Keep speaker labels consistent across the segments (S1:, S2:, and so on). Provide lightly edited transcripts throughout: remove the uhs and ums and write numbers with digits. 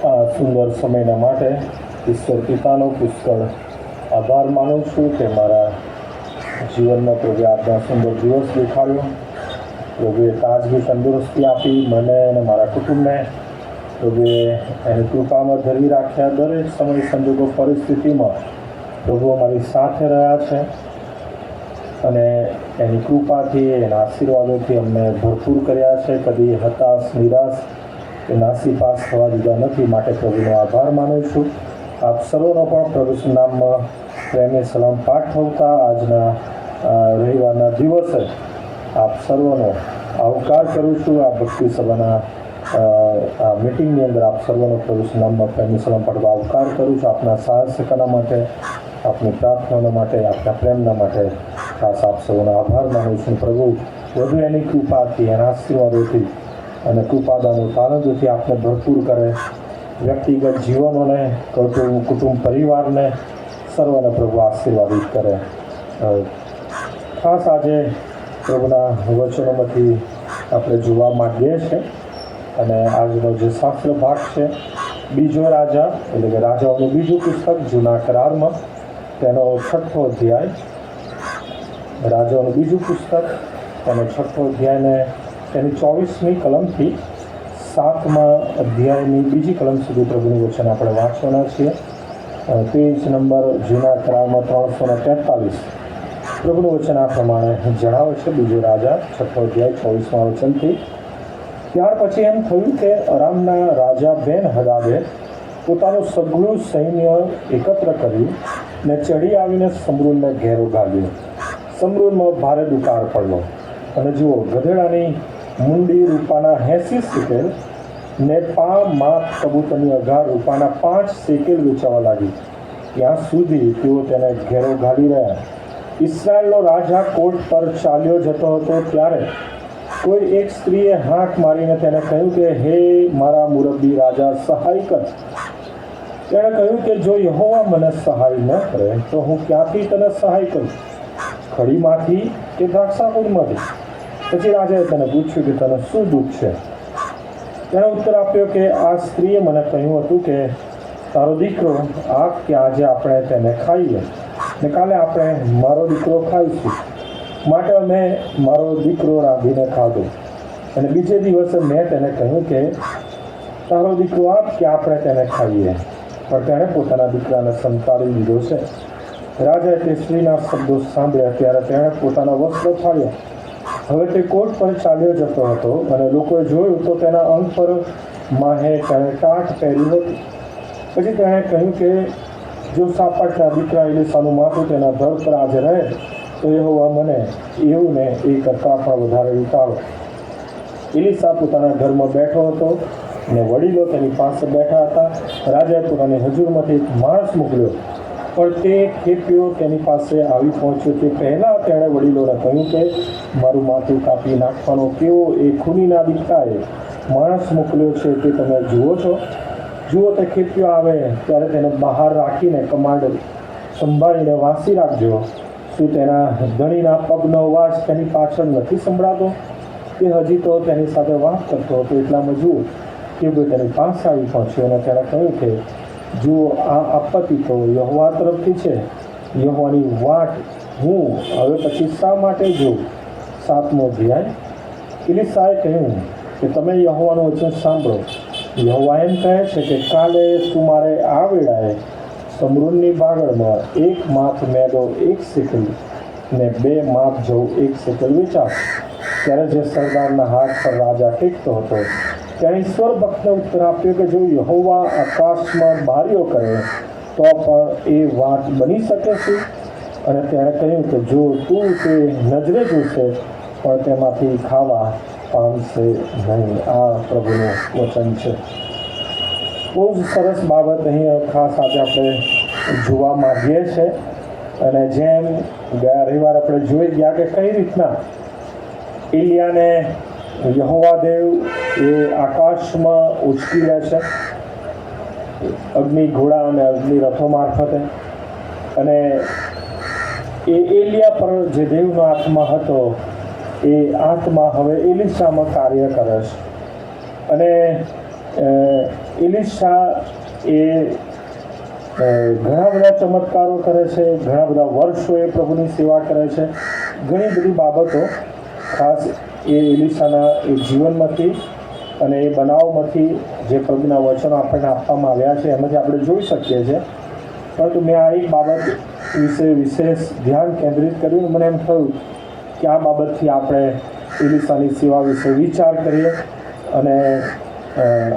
S1: આ સુંદર સમયના માટે ઈશ્વર પિતાનો પુષ્કળ આભાર માનું છું કે મારા જીવનમાં પ્રભુએ આજના સુંદર દિવસ દેખાડ્યો. પ્રભુએ તાજગી તંદુરસ્તી આપી મને અને મારા કુટુંબને. પ્રભુએ એની કૃપામાં ધરી રાખ્યા. દરેક સમય સંજોગો પરિસ્થિતિમાં પ્રભુ અમારી સાથે રહ્યા છે અને એની કૃપાથી એના આશીર્વાદોથી અમને ભરપૂર કર્યા છે. કદી હતાશ નિરાશ કે નાસીપાસ થવા દીધા નથી. માટે પ્રભુનો આભાર માનું છું. આપ સર્વનો પણ પ્રભુ નામમાં પ્રેમે સલામ પાઠવતા આજના રવિવારના દિવસે આપ સર્વનો આવકાર કરું છું. આ ભક્તિ સભાના આ મિટિંગની અંદર આપ સર્વનો પ્રભુ નામમાં પ્રેમે સલામ પાઠવવા આવકાર કરું છું. આપના સાહસિકતાના માટે, આપની પ્રાર્થનાના માટે, આપના પ્રેમના માટે ખાસ આપ સૌનો આભાર માનું છું. પ્રભુ વધુ એની કૃપાથી, એના આશીર્વાદોથી અને કૃપાદાનો આનંદથી આપને ભરપૂર કરે. વ્યક્તિગત જીવનોને, કુટુંબ પરિવારને સર્વને પ્રભુ આશીર્વાદિત કરે. ખાસ આજે પ્રભુના વચનોમાંથી આપણે જોવા માંગીએ છીએ અને આજનો જે શાસ્ત્ર ભાગ છે બીજો રાજા, એટલે કે રાજાઓનું બીજું પુસ્તક જૂના કરારમાં તેનો 6થો અધ્યાય. રાજાઓનું બીજું પુસ્તક તેનો 6થો અધ્યાયને તેની 24મી કલમથી 7મા અધ્યાયની બીજી કલમ સુધી પ્રભુનું વચન આપણે વાંચવાના છીએ. પેજ નંબર જૂના કરારમાં 343. પ્રભુનું વચન આ પ્રમાણે જણાવે છે. બીજો રાજા 6થો અધ્યાય 24મા વચનથી. ત્યાર પછી એમ થયું કે અરામના રાજા બેન હદાદે પોતાનું સઘળું સૈન્ય એકત્ર કર્યું ને ચડી આવીને સમરૂનને ઘેરો ગાળ્યો. સમરૂનમાં ભારે દુકાળ પડ્યો અને જુઓ, ગધેડાની મુંડી રૂપાના 80 શેકેલ ને માપ કબૂતરની અઘાર રૂપાના 5 શેકેલ વેચાવા લાગી. ત્યાં સુધી તેઓ તેને ઘેરો ઘાલી રહ્યા. ઇસ્રાયેલનો રાજા કોટ પર ચાલ્યો જતો હતો ત્યારે કોઈ એક સ્ત્રીએ હાંક મારીને તેને કહ્યું કે, હે મારા મુરબ્બી રાજા, સહાય કર. તેણે કહ્યું કે જો યહોવા મને સહાય ન કરે તો હું ક્યાંથી તને સહાય કરું? ખડીમાંથી કે દ્રાક્ષાકુંડમાંથી? પછી રાજાએ તેને પૂછ્યું કે તને શું દુઃખ છે? તેણે ઉત્તર આપ્યો કે આ સ્ત્રીએ મને કહ્યું હતું કે તારો દીકરો આ કે આજે આપણે તેને ખાઈએ ને કાલે આપણે મારો દીકરો ખાઈશું. માટે અમે મારો દીકરો રાંધીને ખાધો અને બીજે દિવસે મેં તેને કહ્યું કે તારો દીકરો આપ કે આપણે તેને ખાઈએ. પણ તેણે પોતાના દીકરાને સંતાડી દીધો છે. રાજાએ તે સ્ત્રીના શબ્દો સાંભળ્યા ત્યારે તેણે પોતાના વસ્ત્રો ફાડ્યા. હવે તે કોટ પર ચાલ્યો જતો હતો અને લોકોએ જોયું તો તેના અંગ પર માહે તેણે ટાટ પહેર્યું હતું. પછી તેણે કહ્યું કે જો સાપાટના દીકરા એલીસાનું માથું તેના ધડ પર આજે રહે તો યહોવા મને એવું ને એ કરતાં પણ વધારે ઉતારો. એલીસા પોતાના ઘરમાં બેઠો હતો ને વડીલો તેની પાસે બેઠા હતા. રાજાએ પોતાની હજુરમાંથી એક માણસ મોકલ્યો, પણ તે ખેપ્યો તેની પાસે આવી પહોંચ્યો તે પહેલાં તેણે વડીલોને કહ્યું કે મારું માથું કાપી નાખવાનો કેવો એ ખૂનીના દીકરાએ માણસ મોકલ્યો છે તે તમે જુઓ છો? જુઓ, તે ખેપ્યો આવે ત્યારે તેને બહાર રાખીને કમાડ સંભાળીને વાંસી રાખજો. શું તેના ધણીના પગનો અવાજ તેની પાછળ નથી સંભળાતો? તે હજી તો તેની સાથે વાત કરતો હતો એટલામાં જુઓ કે તેની પાસે આવી પહોંચ્યો અને તેણે કહ્યું કે જુઓ, આ આપત્તિ તો યહોવા તરફથી છે. યહોવાની વાટ હું હવે પછી શા માટે જોઉં? 7મો અધ્યાય. એલીસાએ કહ્યું કે તમે યહોવાનું વચન સાંભળો. યહોવા એમ કહે છે કે કાલે તું મારે આ વેળાએ સમરૂનની બાગડમાં 1 માપ મેદો 1 શેકેલ ને 2 માપ જવ 1 શેકેલ વેચાશ. ત્યારે જે સરદારના હાથ પર રાજા ટેકતો હતો તેણે ઈશ્વર ભક્તને ઉત્તર આપ્યો કે જો યહોવા આકાશમાં બારીઓ કરે તો પણ એ વાત બની શકે છે? અને તેણે કહ્યું કે જો તું તે નજરે જોશે પણ તેમાંથી ખાવા પામશે નહીં. આ પ્રભુનું વચન છે. બહુ જ સરસ બાબત અહીં ખાસ આજે આપણે જોવા માંગીએ છીએ. અને જેમ ગયા રવિવાર આપણે જોઈ ગયા કે કઈ રીતના એલિયાને યહોવા દેવ એ આકાશમાં ઉચકી રહે છે અગ્નિ ઘોડા અને અગ્નિ રથો મારફતે. અને એ એલિયા પર જે દેવનો આત્મા હતો એ આત્મા હવે એલીસામાં કાર્ય કરે છે. અને એલીશા એ ઘણા બધા ચમત્કારો કરે છે, ઘણા બધા વર્ષો એ પ્રભુની સેવા કરે છે. ઘણી બધી બાબતો ખાસ એ એલીશાના એ જીવનમાંથી અને એ બનાવમાંથી જે પ્રભુના વચનો આપણને આપવામાં આવ્યા છે એમાંથી આપણે જોઈ શકીએ છીએ. પરંતુ મેં આ એક બાબત વિશે વિશેષ ધ્યાન કેન્દ્રિત કર્યું. મને એમ થયું કે આ બાબતથી આપણે એલીશાની સેવા વિશે વિચાર કરીએ અને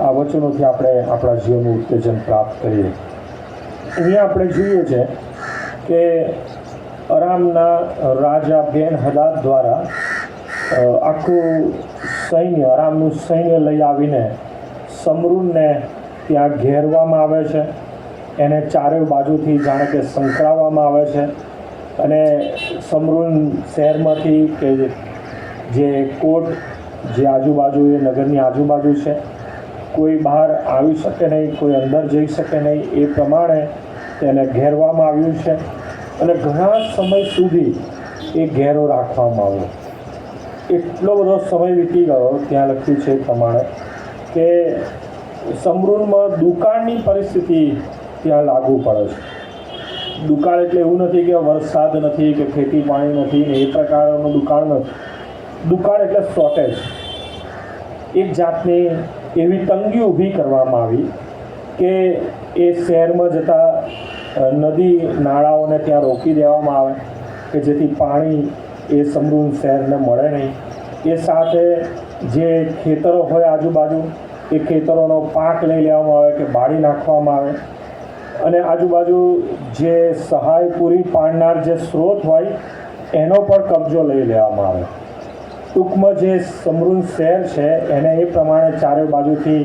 S1: આ વચનોથી આપણે આપણા જીવનનું ઉત્તેજન પ્રાપ્ત કરીએ. અહીંયા આપણે જોઈએ છે કે અરામના રાજા બેન હદાદ દ્વારા આખું સૈન્ય, અરામનું સૈન્ય લઈ આવીને સમરૂનને ત્યાં ઘેરવામાં આવે છે. એને ચારે બાજુથી જાણે કે સંકળાવવામાં આવે છે અને સમરૂન શહેરમાંથી કે જે કોટ જે આજુબાજુ એ નગરની આજુબાજુ છે, કોઈ બહાર આવી શકે નહીં, કોઈ અંદર જઈ શકે નહીં, એ પ્રમાણે તેને ઘેરવામાં આવ્યું છે અને ઘણા સમય સુધી એ ઘેરો રાખવામાં આવ્યો. એટલો બધો સમય વીતી ગયો, ત્યાં લખ્યું છે એ પ્રમાણે કે સમરૂનમાં દુકાળની પરિસ્થિતિ ત્યાં લાગુ પડે છે. દુકાળ એટલે એવું નથી કે વરસાદ નથી કે ખેતી પાણી નથી, એ પ્રકારનું દુકાળ નથી. દુકાળ એટલે શોર્ટેજ. એક જાતની એવી તંગી ઊભી કરવામાં આવી કે એ શહેરમાં જતા નદી નાળાઓને ત્યાં રોકી દેવામાં આવે કે જેથી પાણી એ સમરૂન શહેરને મળે નહીં. એ સાથે જે ખેતરો હોય આજુબાજુ, એ ખેતરોનો પાક લઈ લેવામાં આવે કે બાળી નાખવામાં આવે અને આજુબાજુ જે સહાય પૂરી પાડનાર જે સ્ત્રોત હોય એનો પણ કબજો લઈ લેવામાં આવે. ટૂંકમાં જે સમરૂન શહેર છે એને એ પ્રમાણે ચારે બાજુથી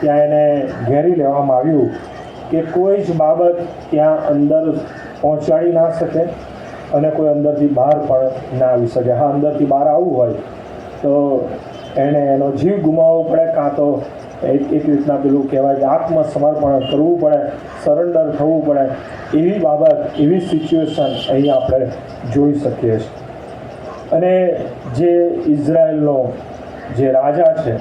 S1: ત્યાં એને ઘેરી લેવામાં આવ્યું કે કોઈ જ બાબત ત્યાં અંદર પહોંચાડી ના શકે અને કોઈ અંદરથી બહાર પણ ના આવી શકે. હા, અંદરથી બહાર આવવું હોય તો એણે એનો જીવ ગુમાવવો પડે, કાં તો એક રીતના પેલું કહેવાય કે આત્મસમર્પણ કરવું પડે, સરેન્ડર થવું પડે. એવી બાબત, એવી સિચ્યુએશન અહીં આપણે જોઈ શકીએ છીએ. અને જે ઇઝરાયલનો જે રાજા છે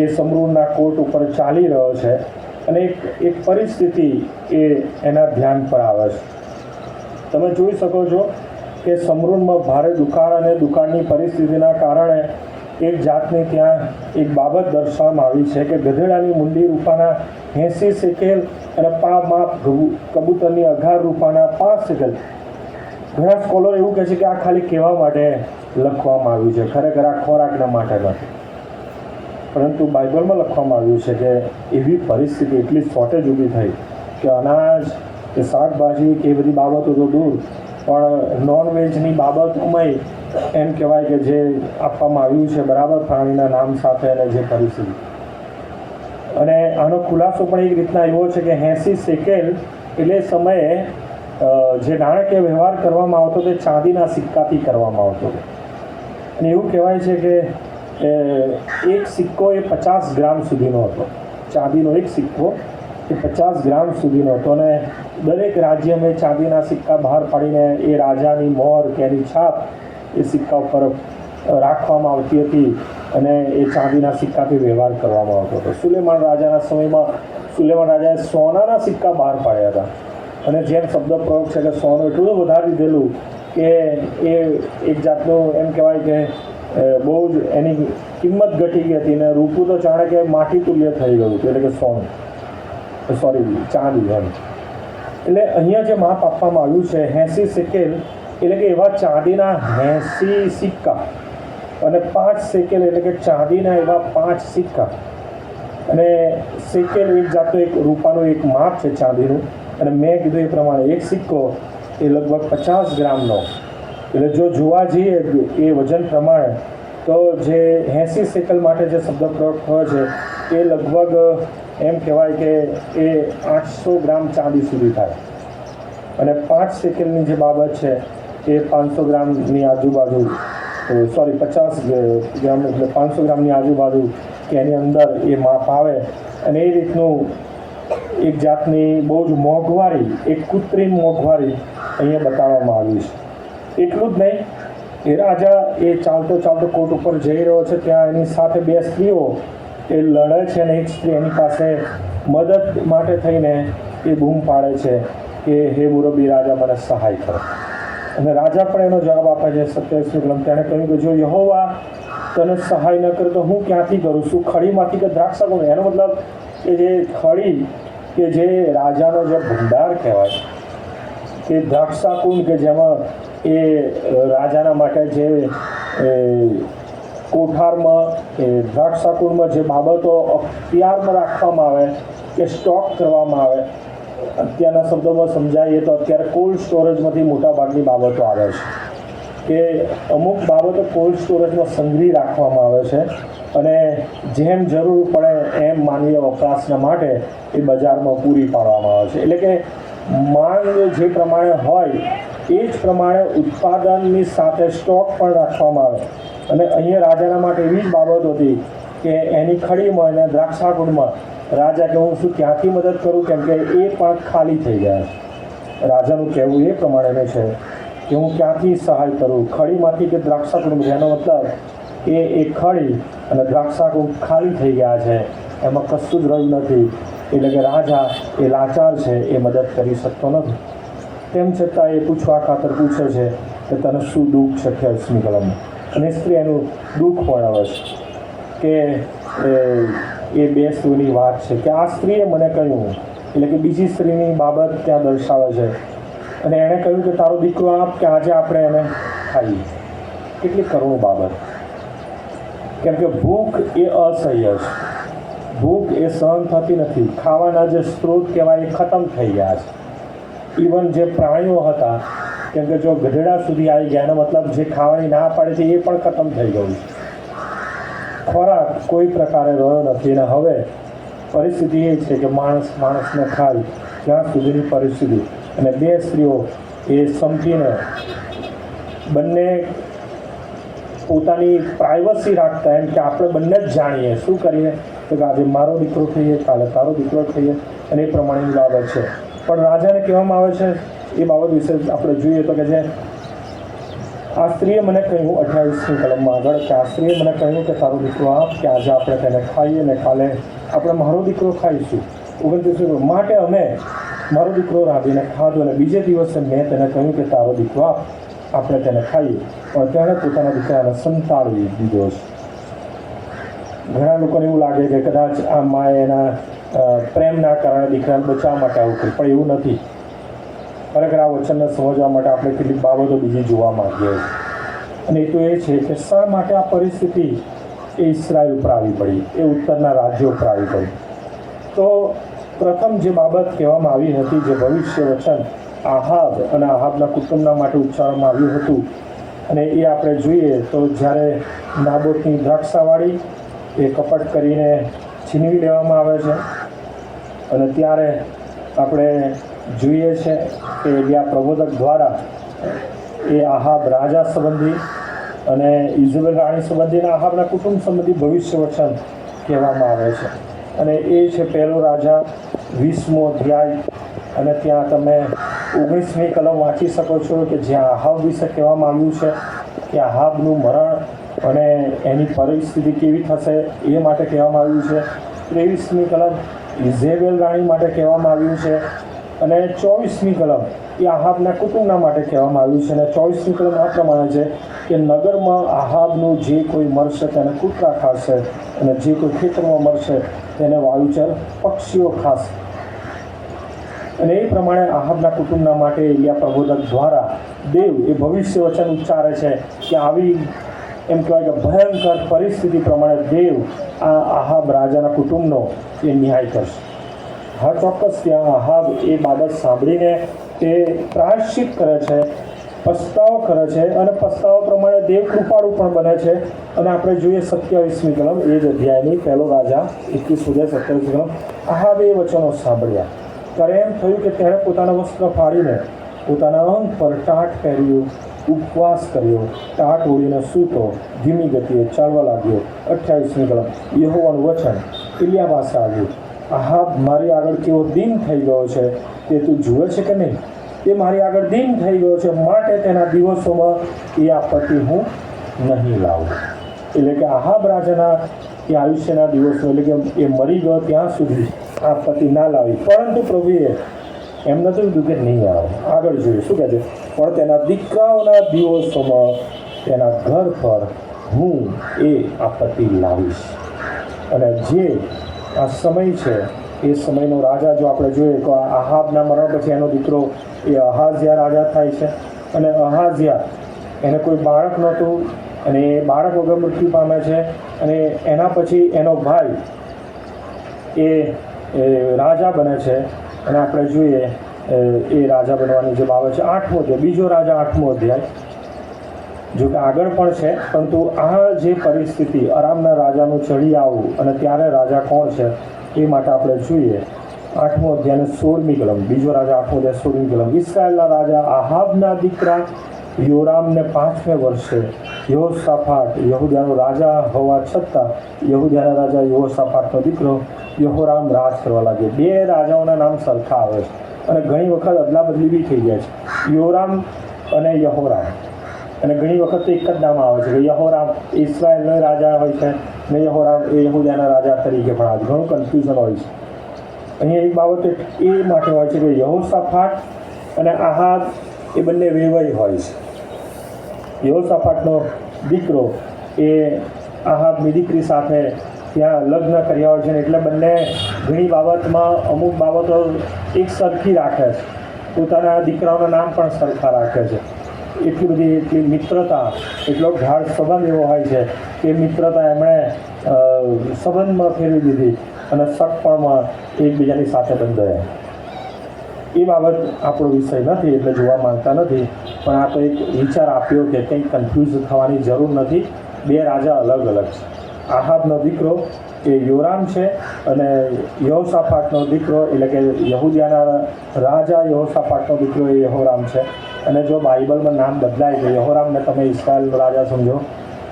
S1: એ સમરૂનના કોટ ઉપર ચાલી રહ્યો છે અને એક પરિસ્થિતિ એ એના ધ્યાન પર આવે છે. તમે જોઈ શકો છો કે સમરૂનમાં ભારે દુકાળ અને દુકાળની પરિસ્થિતિના કારણે એક જાતની ત્યાં એક બાબત દર્શાવવામાં આવી છે કે ગધેડાની મુંડી રૂપાના 80 શેકેલ અને માપ કબૂતરની 11 રૂપાના 5 શેકેલ. ઘણા સ્કોલર એવું કહે છે કે આ ખાલી કહેવા માટે લખવામાં આવ્યું છે, ખરેખર આ ખોરાકના માટે નથી. પરંતુ બાઇબલમાં લખવામાં આવ્યું છે કે એવી પરિસ્થિતિ, એટલી શોર્ટેજ ઊભી થઈ કે અનાજ કે શાકભાજી કે એ બધી બાબતો તો દૂર, પણ નોનવેજની બાબતોમાં એમ કહેવાય કે જે આપવામાં આવ્યું છે બરાબર પ્રાણીના નામ સાથે અને જે પરિસ્થિતિ. અને આનો ખુલાસો પણ એક રીતના એવો છે કે 80 શેકેલ એટલે સમયે જે નાણાકીય વ્યવહાર કરવામાં આવતો તે ચાંદીના સિક્કાથી કરવામાં આવતો. અને એવું કહેવાય છે કે એક સિક્કો એ 50 ગ્રામ સુધીનો હતો. ચાંદીનો એક સિક્કો એ 50 ગ્રામ સુધીનો હતો અને દરેક રાજ્યમાં ચાંદીના સિક્કા બહાર પાડીને એ રાજાની મોહર કે એની છાપ એ સિક્કા ઉપર રાખવામાં આવતી હતી અને એ ચાંદીના સિક્કાથી વ્યવહાર કરવામાં આવતો હતો. સુલેમાન રાજાના સમયમાં સુલેમાન રાજાએ સોનાના સિક્કા બહાર પાડ્યા હતા અને જેમ શબ્દ પ્રયોગ છે કે સોનું એટલું વધારી દીધેલું કે એ એક જાતનું એમ કહેવાય કે બહુ જ એની કિંમત ઘટી ગઈ હતી અને રૂપું તો જાણે કે માટી તુલ્ય થઈ ગયું હતું, એટલે કે સોનું, ચાંદી એમ. એટલે અહીંયા જે માપ આપવામાં આવ્યું છે 80 શેકેલ એટલે કે એવા ચાંદીના 80 સિક્કા અને 5 શેકેલ એટલે કે ચાંદીના એવા 5 સિક્કા. અને શેકેલ એક જાતનું એક રૂપાનું એક માપ છે ચાંદીનું. અને મેં કીધું એ પ્રમાણે એક સિક્કો એ લગભગ 50 ગ્રામનો. એટલે જો જોવા જઈએ એ વજન પ્રમાણે તો જે 80 શેકલ માટે જે શબ્દ પ્રયોગ થયો છે એ લગભગ એમ કહેવાય કે એ 800 ગ્રામ ચાંદી સુધી થાય. અને 5 શેકેલની જે બાબત છે એ 500 ગ્રામની આજુબાજુ, 50 ગ્રામ એટલે 500 ગ્રામની આજુબાજુ કે એની અંદર એ માપ આવે. અને એ રીતનું એક જાતની બહુ જ મોંઘવારી, એક કૃત્રિમ મોંઘવારી અહીંયા બતાવવામાં આવી છે. એટલું જ નહીં, એ રાજા એ ચાલતો ચાલતો કોટ ઉપર જઈ રહ્યો છે, ત્યાં એની સાથે 2 સ્ત્રીઓ એ લડે છે અને એક સ્ત્રી એની પાસે મદદ માટે થઈને એ બૂમ પાડે છે કે હે મુરબ્બી રાજા, મને સહાય કરો. અને રાજા પણ એનો જવાબ આપે છે 27મી કલમ. તેણે કહ્યું કે જો યહોવા તને સહાય ન કરે તો હું ક્યાંથી કરું? શું ખડીમાંથી કે દ્રાક્ષાકુંડ? એનો મતલબ કે જે ખડી કે જે રાજાનો જે ભંડાર કહેવાય, કે દ્રાક્ષાકુંડ કે જેમાં એ રાજાના માટે જે કોઠારમાં એ દ્રાક્ષાકુંડમાં જે બાબતો અખતિયારમાં રાખવામાં આવે કે સ્ટોક કરવામાં આવે, અત્યારના શબ્દોમાં સમજાવીએ તો અત્યારે કોલ્ડ સ્ટોરેજમાંથી મોટાભાગની બાબતો આવે છે કે અમુક બાબતો કોલ્ડ સ્ટોરેજમાં સંગ્રહી રાખવામાં આવે છે અને જેમ જરૂર પડે એમ માનવીય વપરાશના માટે એ બજારમાં પૂરી પાડવામાં આવે છે. એટલે કે માંગ જે પ્રમાણે હોય એ જ પ્રમાણે ઉત્પાદનની સાથે સ્ટોક પણ રાખવામાં આવે. અને અહીંયા રાજાના માટે એવી જ બાબત હતી કે એની ખડીમાં અને દ્રાક્ષાકુંડમાં રાજા કે હું શું ત્યાંથી મદદ કરું, કેમ કે એ પણ ખાલી થઈ ગયા. રાજાનું કહેવું એ પ્રમાણેનું છે કે હું ક્યાંથી સહાય કરું, ખડીમાંથી કે દ્રાક્ષાકુંડમાંથી? એનો મતલબ એ ખડી અને દ્રાક્ષાકુંડ ખાલી થઈ ગયા છે, એમાં કશું જ રહ્યું નથી. એટલે કે રાજા એ લાચાર છે, એ મદદ કરી શકતો નથી. તેમ છતાં એ પૂછવા ખાતર પૂછે છે કે તને શું દુઃખ છે 28મી કલમમાં. અને સ્ત્રી એનું દુઃખ વર્ણવે છે કે એ બે સ્ત્રીની વાત છે કે આ સ્ત્રીએ મને કહ્યું, એટલે કે બીજી સ્ત્રીની બાબત ત્યાં દર્શાવે છે. અને એણે કહ્યું કે તારો દીકરો આપ કે આજે આપણે એને ખાઈએ. કેટલી કરુણ બાબત! કેમ કે ભૂખ એ અસહ્ય છે, ભૂખ એ સહન થતી નથી. ખાવાના જે સ્ત્રોત કહેવાય એ ખતમ થઈ ગયા છે. ઇવન જે પ્રાણીઓ હતા, કેમ કે જો ગધેડા સુધી આવી ગયા, એનો મતલબ જે ખાવાની ના પાડે છે એ પણ ખતમ થઈ ગયું છે. ખોરાક કોઈ પ્રકારે રહ્યો નથી. અને હવે પરિસ્થિતિ એ છે કે માણસને ખાય ત્યાં સુધીની પરિસ્થિતિ. અને બે સ્ત્રીઓ એ સમજીને બંને પોતાની પ્રાઇવસી રાખતા એમ કે આપણે બંને જ જાણીએ શું કરીએ, તો કે આજે મારો દીકરો ખાઈએ, કાલે તારો દીકરો ખાઈએ, અને એ પ્રમાણેની બાબત છે. પણ રાજાને કહેવામાં આવે છે એ બાબત વિશે આપણે જોઈએ તો કે જે આ સ્ત્રીએ મને કહ્યું 28મી કલમમાં આગળ કે આ સ્ત્રીએ મને કહ્યું કે તારો દીકરો આપ કે આજે આપણે તેને ખાઈએ ને કાલે આપણે મારો દીકરો ખાઈશું. 29 માટે અમે મારો દીકરો રાંધીને ખાધો અને બીજે દિવસે મેં તેને કહ્યું કે તારો દીકરો આપ, આપણે તેને ખાઈએ. પણ તેણે પોતાના દીકરાને સંતાડી દીધો છે. ઘણા લોકોને એવું લાગે કે કદાચ આ માએ એના પ્રેમના કારણે દીકરાને બચાવવા માટે આવું કર્યું, પણ એવું નથી. ખરેખર આ વચનને સમજવા માટે આપણે કેટલીક બાબતો બીજી જોવા માંગીએ છીએ. અને એ તો એ છે કે શા માટે આ પરિસ્થિતિ એ ઇઝરાયલ ઉપર આવી પડી, એ ઉત્તરના રાજ્યો ઉપર આવી પડી. તો પ્રથમ જે બાબત કહેવામાં આવી હતી, જે ભવિષ્ય વચન આહાબ અને આહાબના કુટુંબના માટે ઉચ્ચારવામાં આવ્યું હતું, અને એ આપણે જોઈએ તો જ્યારે નાબોતની દ્રાક્ષાવાળી એ કપટ કરીને છીનવી લેવામાં આવે છે, અને ત્યારે આપણે જોઈએ છે કે એલિયા પ્રબોધક દ્વારા એ આહાબ રાજા સંબંધી અને ઇઝબેલ રાણી સંબંધી અને આહાબના કુટુંબ સંબંધી ભવિષ્ય વચન કહેવામાં આવે છે. અને એ છે પહેલો રાજા 20મો અધ્યાય, અને ત્યાં તમે 19મી કલમ વાંચી શકો છો કે જ્યાં આહાબ વિશે કહેવામાં આવ્યું છે કે આહાબનું મરણ અને એની પરિસ્થિતિ કેવી થશે એ માટે કહેવામાં આવ્યું છે. 23મી કલમ ઇઝેબેલ રાણી માટે કહેવામાં આવ્યું છે, અને 24મી કલમ એ આહાબના કુટુંબના માટે કહેવામાં આવ્યું છે. અને 24મી કલમ આ પ્રમાણે છે કે નગરમાં આહાબનું જે કોઈ મરશે તેને કૂતરા ખાશે, અને જે કોઈ ખેતરમાં મરશે તેને વાયુચર પક્ષીઓ ખાશે. અને એ પ્રમાણે આહાબના કુટુંબના માટે એલિયા પ્રબોધક દ્વારા દેવ એ ભવિષ્ય વચન ઉચ્ચારે છે કે આવી એમ કહેવાય કે ભયંકર પરિસ્થિતિ પ્રમાણે દેવ આ આહાબ રાજાના કુટુંબનો એ ન્યાય કરશે. હા, ચોક્કસ ત્યાં આહાબ એ બાબત સાંભળીને એ પ્રાયશ્ચિત કરે છે, પસ્તાવો કરે છે, અને પસ્તાવો પ્રમાણે દેવ કૃપાળુ પણ બને છે. અને આપણે જોઈએ 27મી કલમ એ જ અધ્યાયની પહેલો રાજા 21-27 કલમ. આહાબે એ વચનો સાંભળ્યા ત્યારે એમ થયું કે તેણે પોતાના વસ્ત્ર ફાડીને પોતાના અંગ પર ટાટ પહેર્યું, ઉપવાસ કર્યો, ટાટ ઓળીને સૂતો, ધીમી ગતિએ ચાલવા લાગ્યો. 28મી કલમ યહોવાનું વચન એલિયા પાસે આવ્યું, આહાબ મારી આગળ કેવો દીન થઈ ગયો છે તે તું જુએ છે કે નહીં? તે મારી આગળ દીન થઈ ગયો છે, માટે તેના દિવસોમાં એ આપત્તિ હું નહીં લાવું. એટલે કે આહાબ રાજાના એ એ આયુષ્યના દિવસો એટલે કે એ મરી ગયો ત્યાં સુધી આપત્તિ ના લાવી, પરંતુ પ્રભુએ એમ નથી કીધું કે નહીં આવે. આગળ જોઈએ શું કહે છે, પણ તેના દીકરાઓના દિવસોમાં તેના ઘર પર હું એ આપત્તિ લાવીશ. અને જે આ સમય છે એ સમયનો રાજા જો આપણે જોઈએ તો આહાબના મરણ પછી એનો દીકરો એ અહાઝિયા રાજા થાય છે. અને અહાઝિયા એને કોઈ બાળક નહોતું અને એ બાળક વગર મૃત્યુ પામે છે. અને એના પછી એનો ભાઈ એ રાજા બને છે. અને આપણે જોઈએ એ રાજા બનવાની જે બાબત છે 8મો અધ્યાય, બીજો રાજા 8મો અધ્યાય, જો કે આગળ પણ છે, પરંતુ આ જે પરિસ્થિતિ અરામના રાજાનું ચડી આવવું અને ત્યારે રાજા કોણ છે એ માટે આપણે જોઈએ 8મો અધ્યાયને 16મી કલમ, બીજો રાજા 8મો અધ્યાય 16મી કલમ. ઇસ્રાયેલના રાજા આહાબના દીકરા યોરામને 5મે વર્ષે યહોશાફાટ યહૂદાનો રાજા હોવા છતાં યહૂદાના રાજા યહોશાફાટનો દીકરો યહોરામ રાજ કરવા લાગ્યો. બે રાજાઓના નામ સરખા આવે છે અને ઘણી વખત અદલા બદલી બી થઈ જાય છે, યોરામ અને યહોરામ. અને ઘણી વખત તો એક જ નામ આવે છે કે યહોરામ ઇસ્રાયેલનો રાજા હોય છે ને યહોરામ એ યહૂદાના રાજા તરીકે પણ આવે. ઘણું કન્ફ્યુઝન હોય છે. અહીંયા એક બાબત એ માટે હોય છે કે યહોશાફાટ અને આહાબ એ બંને વેવાઈ હોય છે. યહોશાફાટનો દીકરો એ આહાબની દીકરી સાથે ત્યાં લગ્ન કર્યા હોય છે, એટલે બંને ઘણી બાબતમાં અમુક બાબતો એક સરખી રાખે છે, પોતાના દીકરાઓના નામ પણ સરખા રાખે છે. એટલી મિત્રતા, એટલો ગાઢ સંબંધ એવો હોય છે કે મિત્રતા એમણે સંબંધમાં ફેરવી દીધી અને સગપણમાં એકબીજાની સાથે બંધાયા. એ બાબત આપણો વિષય નથી એટલે જોવા માંગતા નથી, પણ આ તો એક વિચાર આપ્યો કે કંઈ કન્ફ્યુઝ થવાની જરૂર નથી. બે રાજા અલગ અલગ છે. આહાબનો દીકરો એ યોરામ છે અને યહોશાફાટનો દીકરો એટલે કે યહૂદિયાના રાજા યહોશાફાટનો દીકરો એ યહોરામ છે. અને જો બાઇબલમાં નામ બદલાય તો યહોરામને તમે ઇસ્રાયેલનો રાજા સમજો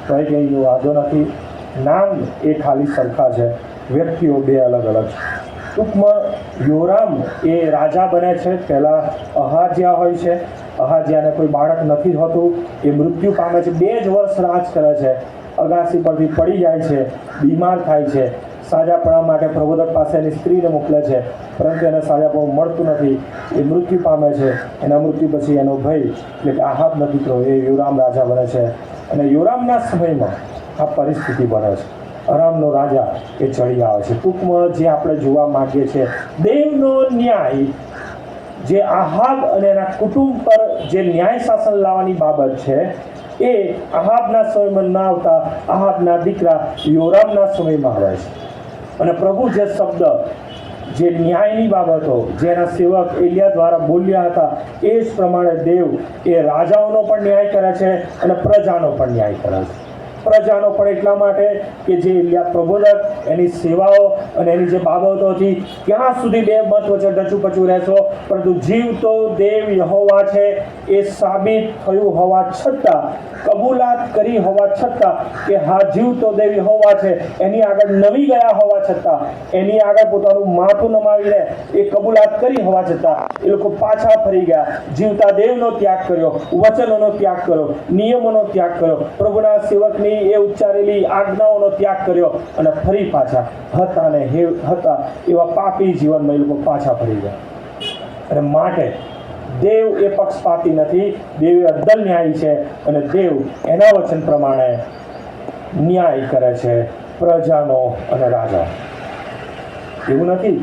S1: તો એ કંઈ વાંધો નથી. નામ એ ખાલી સરખા છે, વ્યક્તિઓ બે અલગ અલગ છે. ટૂંકમાં યોરામ એ રાજા બને છે, પહેલાં અહાજિયા હોય છે. અહાજિયાને કોઈ બાળક નથી હોતું, એ મૃત્યુ પામે છે, 2 જ વર્ષ રાજ કરે છે. અગાસી પરથી પડી જાય છે, બીમાર થાય છે, સાજાપણા માટે પ્રબોધક પાસે એની સ્ત્રીને મોકલે છે, પરંતુ એને સાજાપણું મળતું નથી, એ મૃત્યુ પામે છે. એના મૃત્યુ પછી એનો ભાઈ એટલે કે આહાબનો દીકરો એ યોરામ રાજા બને છે. અને યોરામના સમયમાં આ પરિસ્થિતિ બને છે, અરામનો રાજા એ ચડી આવે છે. ટૂંકમાં જે આપણે જોવા માગીએ છીએ દેવનો ન્યાય, જે આહાબ અને એના કુટુંબ પર જે ન્યાય શાસન લાવવાની બાબત છે એ આહાબના સમયમાં ના આવતા આહાબના દીકરા યોરામના સમયમાં આવે છે. અને પ્રભુ જે શબ્દ, જે ન્યાયની બાબતો જેના સેવક એલિયા દ્વારા બોલ્યા હતા એ જ પ્રમાણે દેવ એ રાજાઓનો પણ ન્યાય કરે છે અને પ્રજાનો પણ ન્યાય કરે છે. પ્રજાનો પણ એટલા માટે કે જે એલિયા પ્રબોધક એની સેવાઓ અને એની જે બાબતો હતી ત્યાં સુધી બે મત વચ્ચે ડચુપચું રહેશો, પરંતુ જીવતો દેવ યહોવા છે એ સાબિત થયું હોવા છતાં, કબૂલાત કરી હોવા છતાં કે હા જીવતો દેવ યહોવા છે, એની આગળ નમી ગયા હોવા છતાં, એની આગળ પોતાનું માથું નમાવીને એ કબૂલાત કરી હોવા છતાં એ લોકો પાછા ફરી ગયા, જીવતા દેવનો ત્યાગ કર્યો, વચનોનો ત્યાગ કર્યો, નિયમોનો ત્યાગ કર્યો, પ્રભુના સેવકની એ ઉચ્ચારેલી આજ્ઞાઓનો ત્યાગ કર્યો અને ફરી પાછા હતા એવા પાપી જીવનમાં એ લોકો પાછા ફરી ગયા. અને માટે દેવ એ પક્ષપાતી નથી, દેવ એ અદ્દલ ન્યાયી છે અને દેવ એના વચન પ્રમાણે ન્યાય કરે છે પ્રજાનો અને રાજા. એવું નથી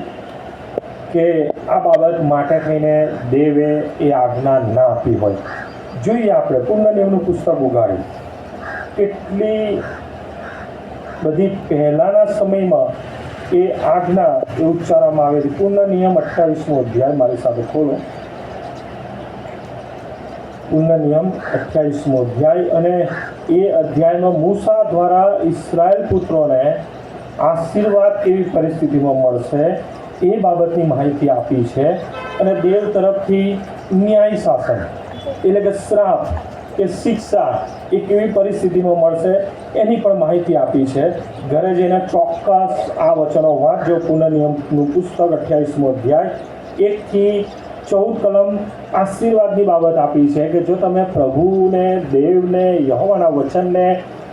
S1: કે આ બાબત માટે થઈને દેવે એ આજ્ઞા ના આપી હોય. જોઈએ આપણે પુણ્ય નિયમનું પુસ્તક ઉગાડી, કેટલી બધી પહેલાંના સમયમાં એ આજ્ઞા એ ઉચ્ચારવામાં આવી હતી. પુણ્ય નિયમ 28મો અધ્યાય મારી સાથે ખોલો. પુણ્ય નિયમ 28મો અધ્યાય. અને એ અધ્યાયમાં મૂસા દ્વારા ઇસ્રાયેલ પુત્રોને આશીર્વાદ કેવી પરિસ્થિતિમાં મળશે એ બાબતની માહિતી આપી છે. અને દેવ તરફથી ન્યાય શાસન એટલે કે શ્રાપ કે શિક્ષા એ કેવી પરિસ્થિતિમાં મળશે એની પણ માહિતી આપી છે. ઘરે જઈને ચોક્કસ આ વચનો વાંચજો. પુનઃ નિયમનું પુસ્તક 28મો અધ્યાય 1 થી 14 કલમ આશીર્વાદની બાબત આપી છે કે જો તમે પ્રભુને, દેવને, યહોવાના વચનને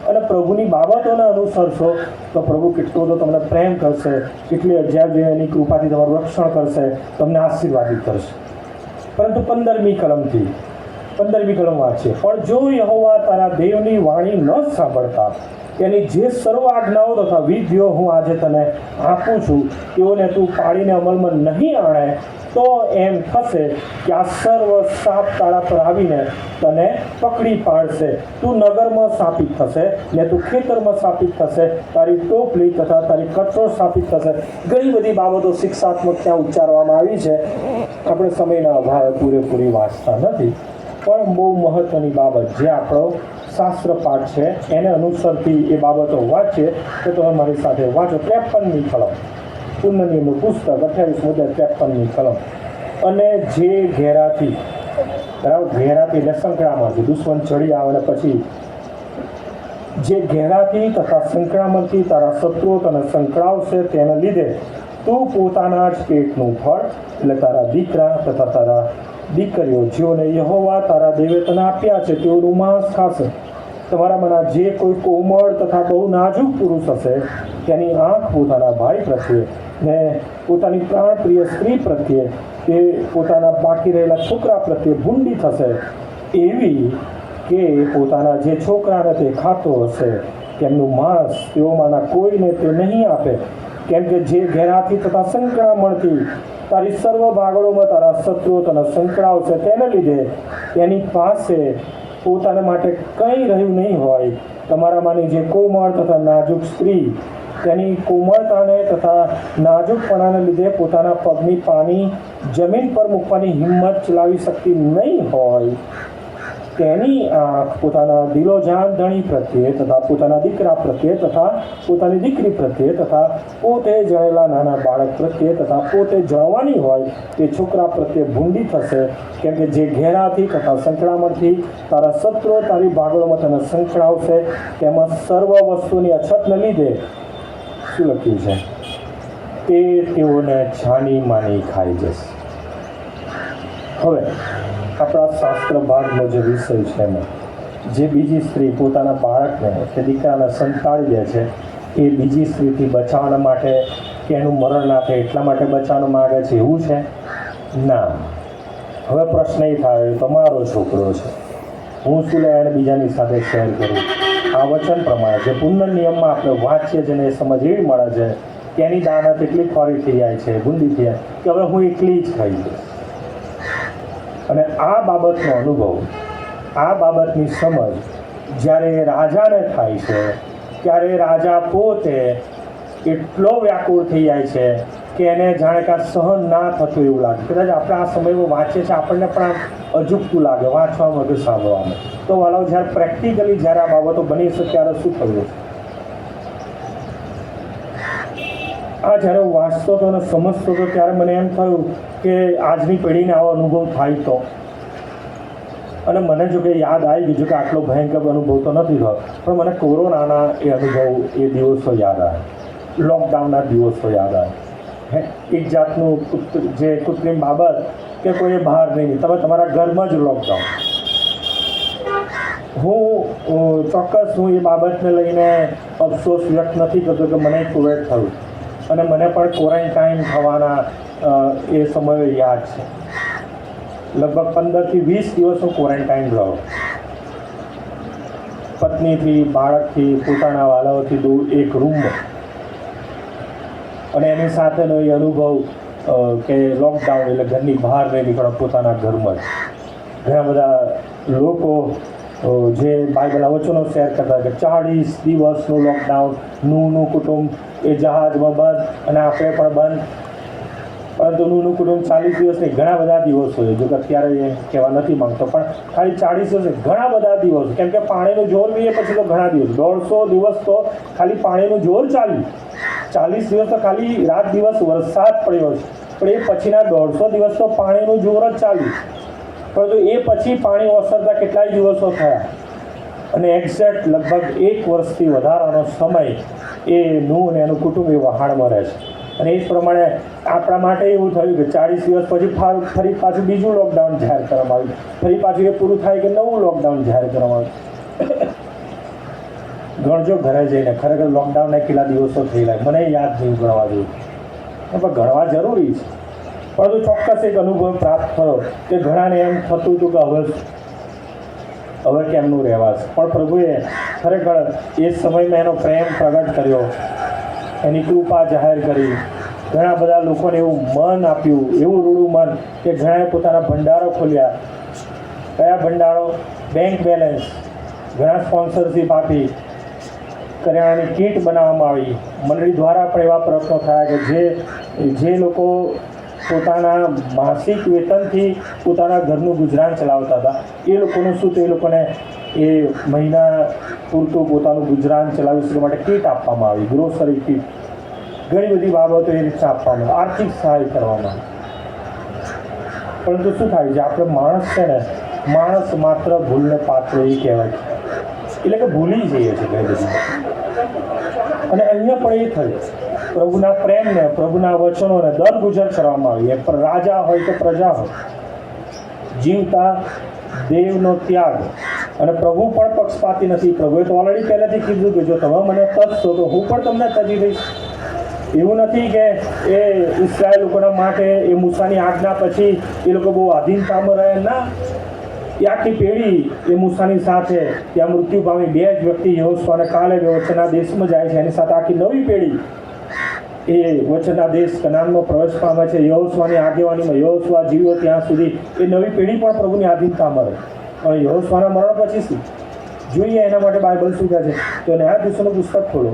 S1: અને પ્રભુની બાબતોને અનુસરશો તો પ્રભુ કેટલો તો તમને પ્રેમ કરશે, કેટલી અજાયબ એની કૃપાથી તમારું રક્ષણ કરશે, તમને આશીર્વાદિત કરશે. પરંતુ 15મી કલમ વાંચીએ. પણ જો યહોવા તારા દેવની વાણી ન સાંભળતા, એની જે સર્વ આજ્ઞાઓ તથા વિધિઓ હું આજે તને આપું છું તેઓને તું પાડીને અમલમાં નહીં આણે, તો એમ થશે કે આ સર્વ સાપ તારા પર આવીને તને પકડી પાડશે. તું નગરમાં સ્થાપિત થશે ને તું ખેતરમાં સ્થાપિત થશે, તારી ટોપલી તથા તારી કઠોળ સ્થાપિત થશે. ઘણી બધી બાબતો શિક્ષાત્મક ત્યાં ઉચ્ચારવામાં આવી છે. આપણે સમયના અભાવે પૂરેપૂરી વાંચતા નથી, પણ બહુ મહત્ત્વની બાબત જે આપણો શાસ્ત્ર પાઠ છે એને અનુસરતી એ બાબતો વાંચીએ તો તમે મારી સાથે વાંચો. 53મી કલમ, પુનર્નિયમનું પુસ્તક 28 કલમ. અને જે ઘેરાથી, બરાબર, ઘેરાથી એટલે સંકળામણથી દુશ્મન ચડી આવે ને પછી જે ઘેરાથી તથા સંકળામણથી તારા શત્રુઓ તને સંકળાવશે, તેને લીધે તું પોતાના જ પેટનું ફળ એટલે તારા દીકરા તથા તારા દીકરીઓ જેઓને યહોવા તારા દેવે તને આપ્યા છે તેઓનું માંસ ખાશે. તમારામાંના જે કોઈ કોમળ તથા બહુ નાજુક પુરુષ હશે તેની આંખ પોતાના ભાઈ પ્રત્યે ને પોતાની પ્રાણપ્રિય સ્ત્રી પ્રત્યે કે પોતાના બાકી રહેલા છોકરા પ્રત્યે ભૂંડી થશે, એવી કે પોતાના જે છોકરાને તે ખાતો હશે તેમનું માંસ તેઓમાંના કોઈને તે નહીં આપે. કેમ કે જે ઘેરાથી તથા સંકળામણથી તારી સર્વ ભાગોળોમાં તારા શત્રુઓ તને સંકળાવશે, તેને લીધે તેની પાસે પોતાના માટે કંઈ રહ્યું નહીં હોય. તમારામાંની જે કોમળ તથા નાજુક સ્ત્રી તેની કોમળતાને તથા નાજુકપણાને લીધે પોતાના પગની પાની જમીન પર મૂકવાની હિંમત ચલાવી શકતી નહીં હોય, તેની આંખ પોતાના દિલોજાન ધણી પ્રત્યે તથા પોતાના દીકરા પ્રત્યે તથા પોતાની દીકરી પ્રત્યે તથા પોતે જણેલા નાના બાળક પ્રત્યે તથા પોતે જણવાની હોય તે છોકરા પ્રત્યે ભૂંડી થશે. કેમ કે જે ઘેરાથી તથા સંકળામણથી તારા શત્રુઓ તારી ભાગોળમાં તને સંકળાવશે, તેમાં સર્વ વસ્તુની અછતને લીધે શું લખ્યું છે તે તેઓને છાની માની ખાઈ જશે. હવે આપણા શાસ્ત્ર ભાગનો જે વિષય છે એમાં જે બીજી સ્ત્રી પોતાના બાળકને કે દીકરાને સંતાડી દે છે, એ બીજી સ્ત્રીથી બચાવવા માટે કે એનું મરણ ના થાય એટલા માટે બચાવવા માગે છે એવું છે? ના. હવે પ્રશ્ન એ થાય, તમારો છોકરો છે, હું શું લે એને બીજાની સાથે શેર કરું? આ વચન પ્રમાણે જે પુનર્નિયમમાં આપણે વાંચીએ છીએ ને એ સમજ એવી મળે છે કે એની દાનત એટલી ખોરી થઈ જાય છે, બુંદી થઈ જાય કે હવે હું એકલી જ ખાઈ દઈશ. અને આ બાબતનો અનુભવ, આ બાબતની સમજ જ્યારે રાજાને થાય છે ત્યારે રાજા પોતે એટલો વ્યાકુળ થઈ જાય છે કે એને જાણે કે આ સહન ના થતું એવું લાગે. કદાચ આપણે આ સમયમાં વાંચીએ છીએ આપણને પણ આમ અજુગતું લાગે વાંચવામાં કે સાંભળવામાં. તો વાલાઓ જ્યારે પ્રેક્ટિકલી જ્યારે આ બાબતો બની છે ત્યારે શું થયું? આ જ્યારે હું વાંચતો હતો અને સમજતો હતો ત્યારે મને એમ થયું કે આજની પેઢીને આવો અનુભવ થાય તો, અને મને જો કે યાદ આવી ગયું કે આટલો ભયંકર અનુભવ તો નથી થયો, પણ મને કોરોનાના એ અનુભવ, એ દિવસો યાદ આવે, લોકડાઉનના દિવસો યાદ આવે. એક જાતનું જે કૃત્રિમ બાબત કે કોઈ બહાર નહીં, તમે તમારા ઘરમાં જ લોકડાઉન. હું ચોક્કસ હું એ બાબતને લઈને અફસોસ વ્યક્ત નથી કરતો કે મને કોવિડ થયું અને મને પણ ક્વોરન્ટાઇન થવાના એ સમય યાદ છે. લગભગ 15 થી 20 દિવસ હું ક્વોરન્ટાઇન રહ્યો, પત્નીથી, બાળકથી, પોતાના વાલાઓથી દૂર એક રૂમમાં. અને એની સાથેનો એ અનુભવ કે લોકડાઉન એટલે ઘરની બહાર નહીં નીકળો, પોતાના ઘરમાં જ. ઘણા બધા લોકો જે બાઇબલના વચનો શેર કરતા કે 40 દિવસનું લોકડાઉન, નું કુટુંબ એ જહાજમાં બંધ અને આપણે પણ બંધ. પરંતુ નું કુટુંબ 40 દિવસ નહીં, ઘણા બધા દિવસો છે. જો કે અત્યારે એ કહેવા નથી માંગતો, પણ ખાલી 40 દિવસ ઘણા બધા દિવસ. કેમ કે પાણીનું જોર બી એ પછી તો ઘણા દિવસ, 150 દિવસ તો ખાલી પાણીનું જોર ચાલ્યું. 40 દિવસ તો ખાલી રાત દિવસ વરસાદ પડ્યો છે, પણ એ પછીના 150 દિવસ તો પાણીનું જોર જ ચાલ્યું. પરંતુ એ પછી પાણી ઓસરતા કેટલાય દિવસો થયા અને એક્ઝેક્ટ લગભગ 1 વર્ષથી વધારાનો સમય એ નું અને એનું કુટુંબ એ વહાણમાં રહે છે. અને એ જ પ્રમાણે આપણા માટે એવું થયું કે 40 દિવસ પછી ફરી પાછું બીજું લોકડાઉન જાહેર કરવામાં આવ્યું. ફરી પાછું એ પૂરું થાય કે નવું લોકડાઉન જાહેર કરવામાં આવ્યું. ગણજો ઘરે જઈને, ખરેખર લોકડાઉનના કેટલા દિવસો થયેલા મને યાદ નહીં ગણવા જેવું, પણ ગણવા જરૂરી છે. પરંતુ ચોક્કસ એક અનુભવ પ્રાપ્ત થયો કે ઘણાને એમ થતું હતું કે હવે કેમનું રહેવાશે, પણ પ્રભુએ ખરેખર એ સમયમાં એનો પ્રેમ પ્રગટ કર્યો, એની કૃપા જાહેર કરી. ઘણા બધા લોકોને એવું મન આપ્યું, એવું રૂડું મન કે ઘણાએ પોતાના ભંડારો ખોલ્યા. કયા ભંડારો? Bank balance. ઘણા સ્પોન્સરશીપ આપી, કરિયાણાની કીટ બનાવવામાં આવી. મંડળી દ્વારા પણ એવા પ્રયત્નો થયા કે જે લોકો પોતાના માસિક વેતનથી પોતાના ઘરનું ગુજરાન ચલાવતા હતા, એ લોકોનું શું, તો એ લોકોને એ મહિના પૂરતું પોતાનું ગુજરાન ચલાવી શકે માટે કીટ આપવામાં આવી, ગ્રોસરી કીટ. ઘણી બધી બાબતો એ રીતે આપવામાં, આર્થિક સહાય કરવામાં. પરંતુ શું થાય છે, આપણે માણસ છે ને, માણસ માત્ર ભૂલને પાત્ર એ કહેવાય છે, એટલે કે ભૂલી જઈએ છીએ ઘણી બધી. અને અહીંયા પણ એ થયું, પ્રભુના પ્રેમને, પ્રભુના વચનોને દરગુજર કરવામાં આવી. એ રાજા હોય કે પ્રજા હોય, જીવતા દેવનો ત્યાગ. અને પ્રભુ પણ પક્ષપાતી નથી. પ્રભુએ તો ઓલરેડી પહેલેથી કીધું કે જો તમે મને તજશો તો હું પણ તમને તજી દઈશ. એવું નથી કે એ ઇસ્રાયેલ લોકોના માટે એ મૂસાની આજ્ઞા પછી એ લોકો બહુ આધીનતામાં રહે, ના. એ આખી પેઢી એ મૂસાની સાથે ત્યાં મૃત્યુ પામી. 2 જ વ્યક્તિ યહોશુઆ અને કાલેબ વચનના દેશમાં જાય છે, એની સાથે આખી નવી પેઢી એ વચનના દેશ કનાનમાં પ્રવેશ પામે છે. યહોશુઆની આગેવાનીમાં યહોશુઆ જીવ્યો ત્યાં સુધી એ નવી પેઢી પણ પ્રભુની આધીનતામાં રહે. અને યહોશુઆના મરણ પછી શું જોઈએ એના માટે બાઇબલ શું કહે છે? તો ન્યાયાધીશોનું પુસ્તક ખોલો.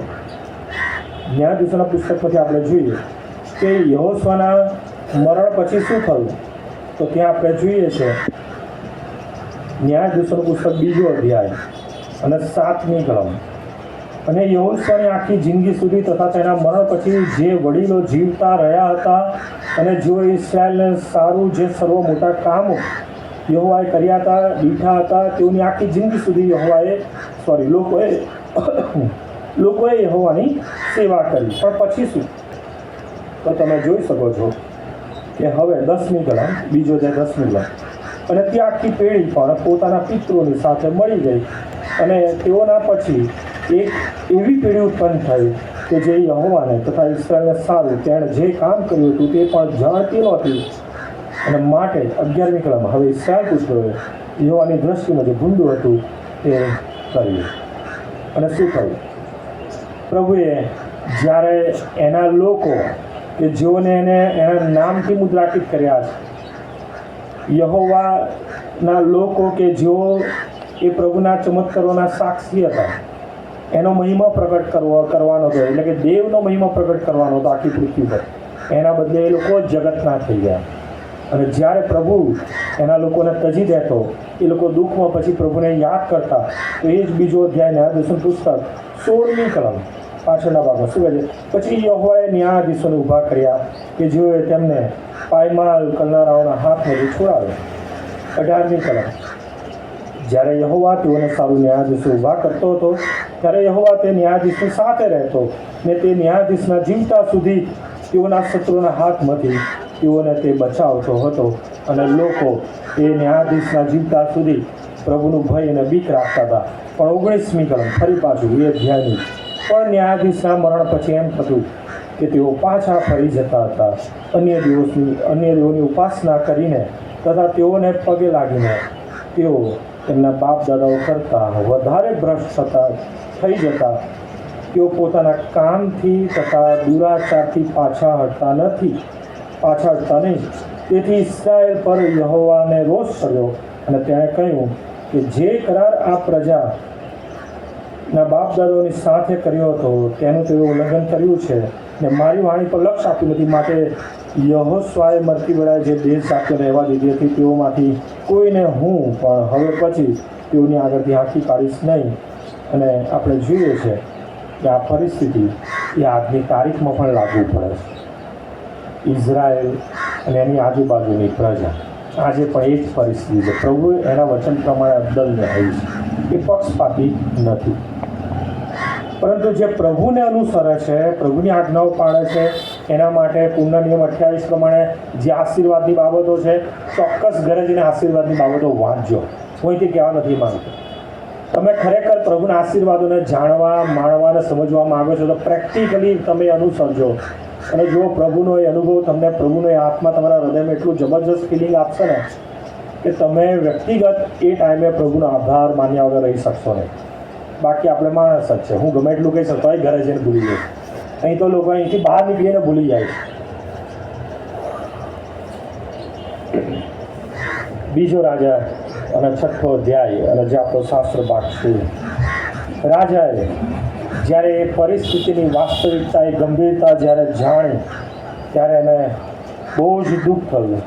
S1: ન્યાયાધીશોના પુસ્તકમાંથી આપણે જોઈએ કે યહોશુઆના મરણ પછી શું થયું. તો ત્યાં આપણે જોઈએ છે ન્યાયાધીશોનું પુસ્તક 2 અધ્યાય અને 7મી કલમ. અને યહોશુઆની આખી જિંદગી સુધી તથા તેના મરણ પછી જે વડીલો જીવતા રહ્યા હતા અને જેઓ ઇસ્રાયેલને સારું જે સર્વ મોટા કામો યહોવાએ કર્યા હતા, દીઠા હતા, તેઓની આખી જિંદગી સુધી લોકોએ યહોવાની સેવા કરી. પણ પછી શું? તો તમે જોઈ શકો છો કે હવે 10મી કલમ, 2 અધ્યાય 10મી કલમ. અને તે આખી પેઢી પણ પોતાના પિતૃઓની સાથે મળી ગઈ અને તેઓના પછી એક એવી પેઢી ઉત્પન્ન થઈ કે જે યહોવાને તથા ઇસ્રાયેલને સારું તેણે જે કામ કર્યું હતું તે પણ જાણતી નહોતી. અને માટે 11મી કલમ, હવે ઇસ્રાયેલ પુત્રોએ યહોવાની દ્રષ્ટિમાં જે ભૂંડું હતું તે કર્યું. અને શું થયું? પ્રભુએ જ્યારે એના લોકો કે જેઓને એના નામથી મુદ્રાંકિત કર્યા છે, યહોવાના લોકો કે જેઓ એ પ્રભુના ચમત્કારોના સાક્ષી હતા, એનો મહિમા પ્રગટ કરવાનો હતો, એટલે કે દેવનો મહિમા પ્રગટ કરવાનો હતો આખી પૃથ્વી પર. એના બદલે એ લોકો જગતના થઈ ગયા. અને જ્યારે પ્રભુ એના લોકોને તજી દેતો, એ લોકો દુઃખમાં પછી પ્રભુને યાદ કરતા, તો એ જ 2 અધ્યાય ન્યાયાધીશોનું પુસ્તક 16મી કલમ પાછળના ભાગમાં શું કહે છે? પછી યહોવાએ ન્યાયાધીશોને ઊભા કર્યા કે જેઓએ તેમને પાયમાલ કરનારાઓના હાથમાંથી છોડાવ્યા. 18મી કલમ. જ્યારે યહોવા તેઓને સારું ન્યાયાધીશો ઊભા કરતો હતો, ત્યારે યહોવા તે ન્યાયાધીશની સાથે રહેતો ને તે ન્યાયાધીશના જીવતા સુધી તેઓના શત્રુના હાથમાંથી તેઓને તે બચાવતો હતો. અને લોકો એ ન્યાયાધીશના જીવતા સુધી પ્રભુનું ભય અને બીક રાખતા હતા. પણ 19મી કલમ ફરી પાછું એ અધ્યાયની. પણ ન્યાયાધીશના મરણ પછી એમ થતું કે તેઓ પાછા ફરી જતા હતા, અન્ય દેવોની ઉપાસના કરીને તથા તેઓને પગે લાગીને. તેઓ તેમના બાપ દાદાઓ કરતાં વધારે ભ્રષ્ટ થઈ જતા. તેઓ પોતાના કામથી તથા દુરાચારથી પાછા હટતા નહીં. તેથી ઇસ્રાયેલ પર યહોવાને રોષ કર્યો અને તેણે કહ્યું કે જે કરાર આ પ્રજાના બાપ દાદાઓની સાથે કર્યો હતો તેનું તેઓ ઉલ્લંઘન કર્યું છે ને મારી વાણી પર લક્ષ આપ્યું નથી. માટે યહોશુઆએ મરતી વેળાએ જે દેશ આપ્યો રહેવા દીધી હતી તેઓમાંથી કોઈને હું પણ હવે પછી તેઓની આગળથી હાંકી કાઢીશ નહીં. અને આપણે જોઈએ છે કે આ પરિસ્થિતિ એ આજની તારીખમાં પણ લાગુ પડે છે. ઇઝરાયેલ અને એની આજુબાજુની પ્રજા આજે પણ એ જ પરિસ્થિતિ છે. પ્રભુએ એના વચન પ્રમાણે અબ્દલને આવી છે. એ પક્ષપાતી નથી, પરંતુ જે પ્રભુને અનુસરે છે, પ્રભુની આજ્ઞાઓ પાળે છે, એના માટે પુણ્ય નિયમ 28 પ્રમાણે જે આશીર્વાદની બાબતો છે, ચોક્કસ ઘરે જઈને આશીર્વાદની બાબતો વાંચજો. હું અહીંથી કહેવા નથી માંગતો. તમે ખરેખર પ્રભુના આશીર્વાદોને જાણવા, માણવા અને સમજવા માંગો છો તો પ્રેક્ટિકલી તમે અનુસરજો અને જો પ્રભુનો એ અનુભવ તમને, પ્રભુનો એ આત્મા તમારા હૃદયમાં એટલું જબરજસ્ત ફિલિંગ આપશે ને કે તમે વ્યક્તિગત એ ટાઈમે પ્રભુનો આભાર માન્યા વગર રહી શકશો નહીં. બાકી આપણે માણસ જ છે. હું ગમે એટલું કહી શકતો હોય ઘરે જઈને ભૂલી જઈશ. અહીં તો લોકો અહીંથી બહાર નીકળીને ભૂલી જાય. બીજો રાજા અને 6થો અધ્યાય અને જે આપણો શાસ્ત્ર પાઠ છે. રાજાએ જ્યારે એ પરિસ્થિતિની વાસ્તવિકતા, એ ગંભીરતા જ્યારે જાણી ત્યારે એને બહુ જ દુઃખ થયું.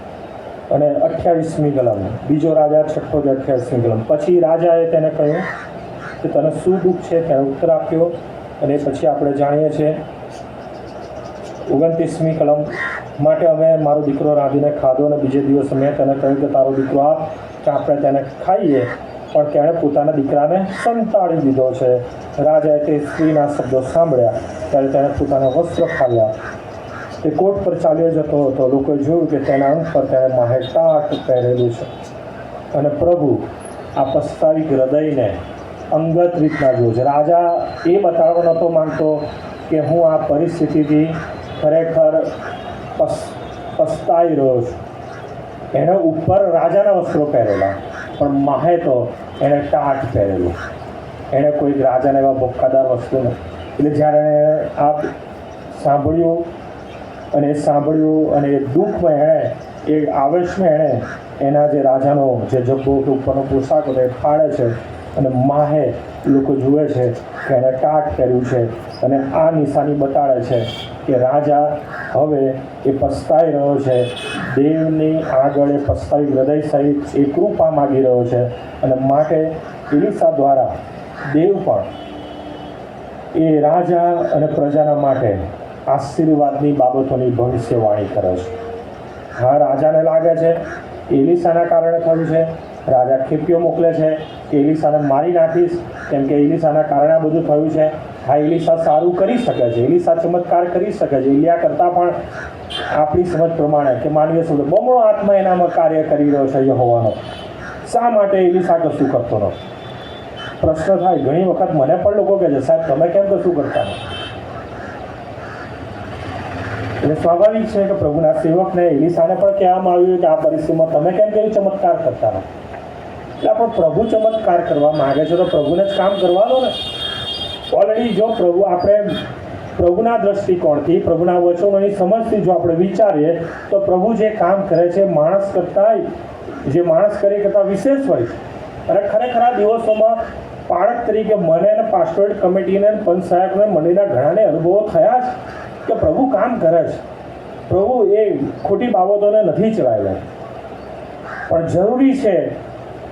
S1: અને 28મી કલમ, બીજો રાજા 6થો 28મી કલમ. પછી રાજાએ તેને કહ્યું કે તને શું દુઃખ છે, તેને ઉત્તર આપ્યો. અને પછી આપણે જાણીએ છીએ 29મી કલમ, માટે અમે મારો દીકરો રાંધીને ખાધો અને બીજે દિવસે મેં તેને કહ્યું કે તારો દીકરો આપ કે આપણે તેને ખાઈએ, પણ તેણે પોતાના દીકરાને સંતાડી દીધો છે. રાજાએ તે સ્ત્રીના શબ્દો સાંભળ્યા ત્યારે તેણે પોતાના વસ્ત્ર ફાડ્યા. તે કોટ પર ચાલ્યો જતો હતો. લોકોએ જોયું કે તેના અંગ પર તેણે માહેટાટ પહેરેલું છે. અને પ્રભુ આ પસ્તાવિક હૃદયને અંગત રીતના જોયું છે. રાજા એ બતાવવા નહોતો માંગતો કે હું આ પરિસ્થિતિથી ખરેખર પસ્તાઈ રહ્યો છું. એણે ઉપર રાજાના વસ્ત્રો પહેરેલા, પણ માહે તો એણે ટાટ પહેરેલું. એણે કોઈ રાજાને એવા ભોક્કાદાર વસ્તુ નથી. એટલે જ્યારે આ સાંભળ્યું અને એ દુઃખમાં એણે, એ આવેશમાં એણે એના જે રાજાનો જે જબ્બો કે ઉપરનો પોશાક હતો એ ફાડે છે. અને માહે લોકો જુએ છે કે એણે ટાટ પહેર્યું છે. અને આ નિશાની બતાડે છે કે રાજા હવે એ પસ્તાઈ રહ્યો છે. દેવની આગળ એ પસ્તાવી હૃદય સહિત એ કૃપા માગી રહ્યો છે. અને માટે એલીસા દ્વારા દેવ પણ એ રાજા અને પ્રજાના માટે આશીર્વાદની બાબતોની ભવિષ્યવાણી કરે છે. હા, રાજાને લાગે છે એલીસાના કારણે થયું છે. રાજા ખેપીઓ મોકલે છે કે એલીસાને મારી નાખીશ, કેમ કે એલીસાના કારણે આ બધું થયું છે. હા, એલીસા સારું કરી શકે છે, એલીસા ચમત્કાર કરી શકે છે. એલિયા કરતાં પણ આપણી સમજ પ્રમાણે કે માનવીય સમજ બમણો આત્મા એનામાં કાર્ય કરી રહ્યો છે યહોવાનો. શા માટે એલીસા કશું કરતો નથી? પ્રશ્ન થાય ઘણી વખત. મને પણ લોકો કહે છે સાહેબ તમે કેમ કશું કરતા નથી? એટલે સ્વાભાવિક છે કે પ્રભુના સેવકને એલીસાને પણ કહેવામાં આવ્યું કે આ પરિસ્થિતિમાં તમે કેમ કેવી ચમત્કાર કરતા નથી? એટલે આપણે પ્રભુ ચમત્કાર કરવા માગે છે તો પ્રભુને જ કામ કરવા દો ને. ઓલરેડી જો આપણે પ્રભુના દ્રષ્ટિકોણથી, પ્રભુના વચનોની સમજથી જો આપણે વિચારીએ તો પ્રભુ જે કામ કરે છે માણસ કરતાં વિશેષ હોય છે. અને ખરેખર આ દિવસોમાં પાળક તરીકે મને અને પાસ્ટોરેટ કમિટીને, પંચાયતને, મંડળીના ઘણાને અનુભવો થયા છે કે પ્રભુ કામ કરે છે. પ્રભુ એ ખોટી બાબતોને નથી ચલાવેલા. પણ જરૂરી છે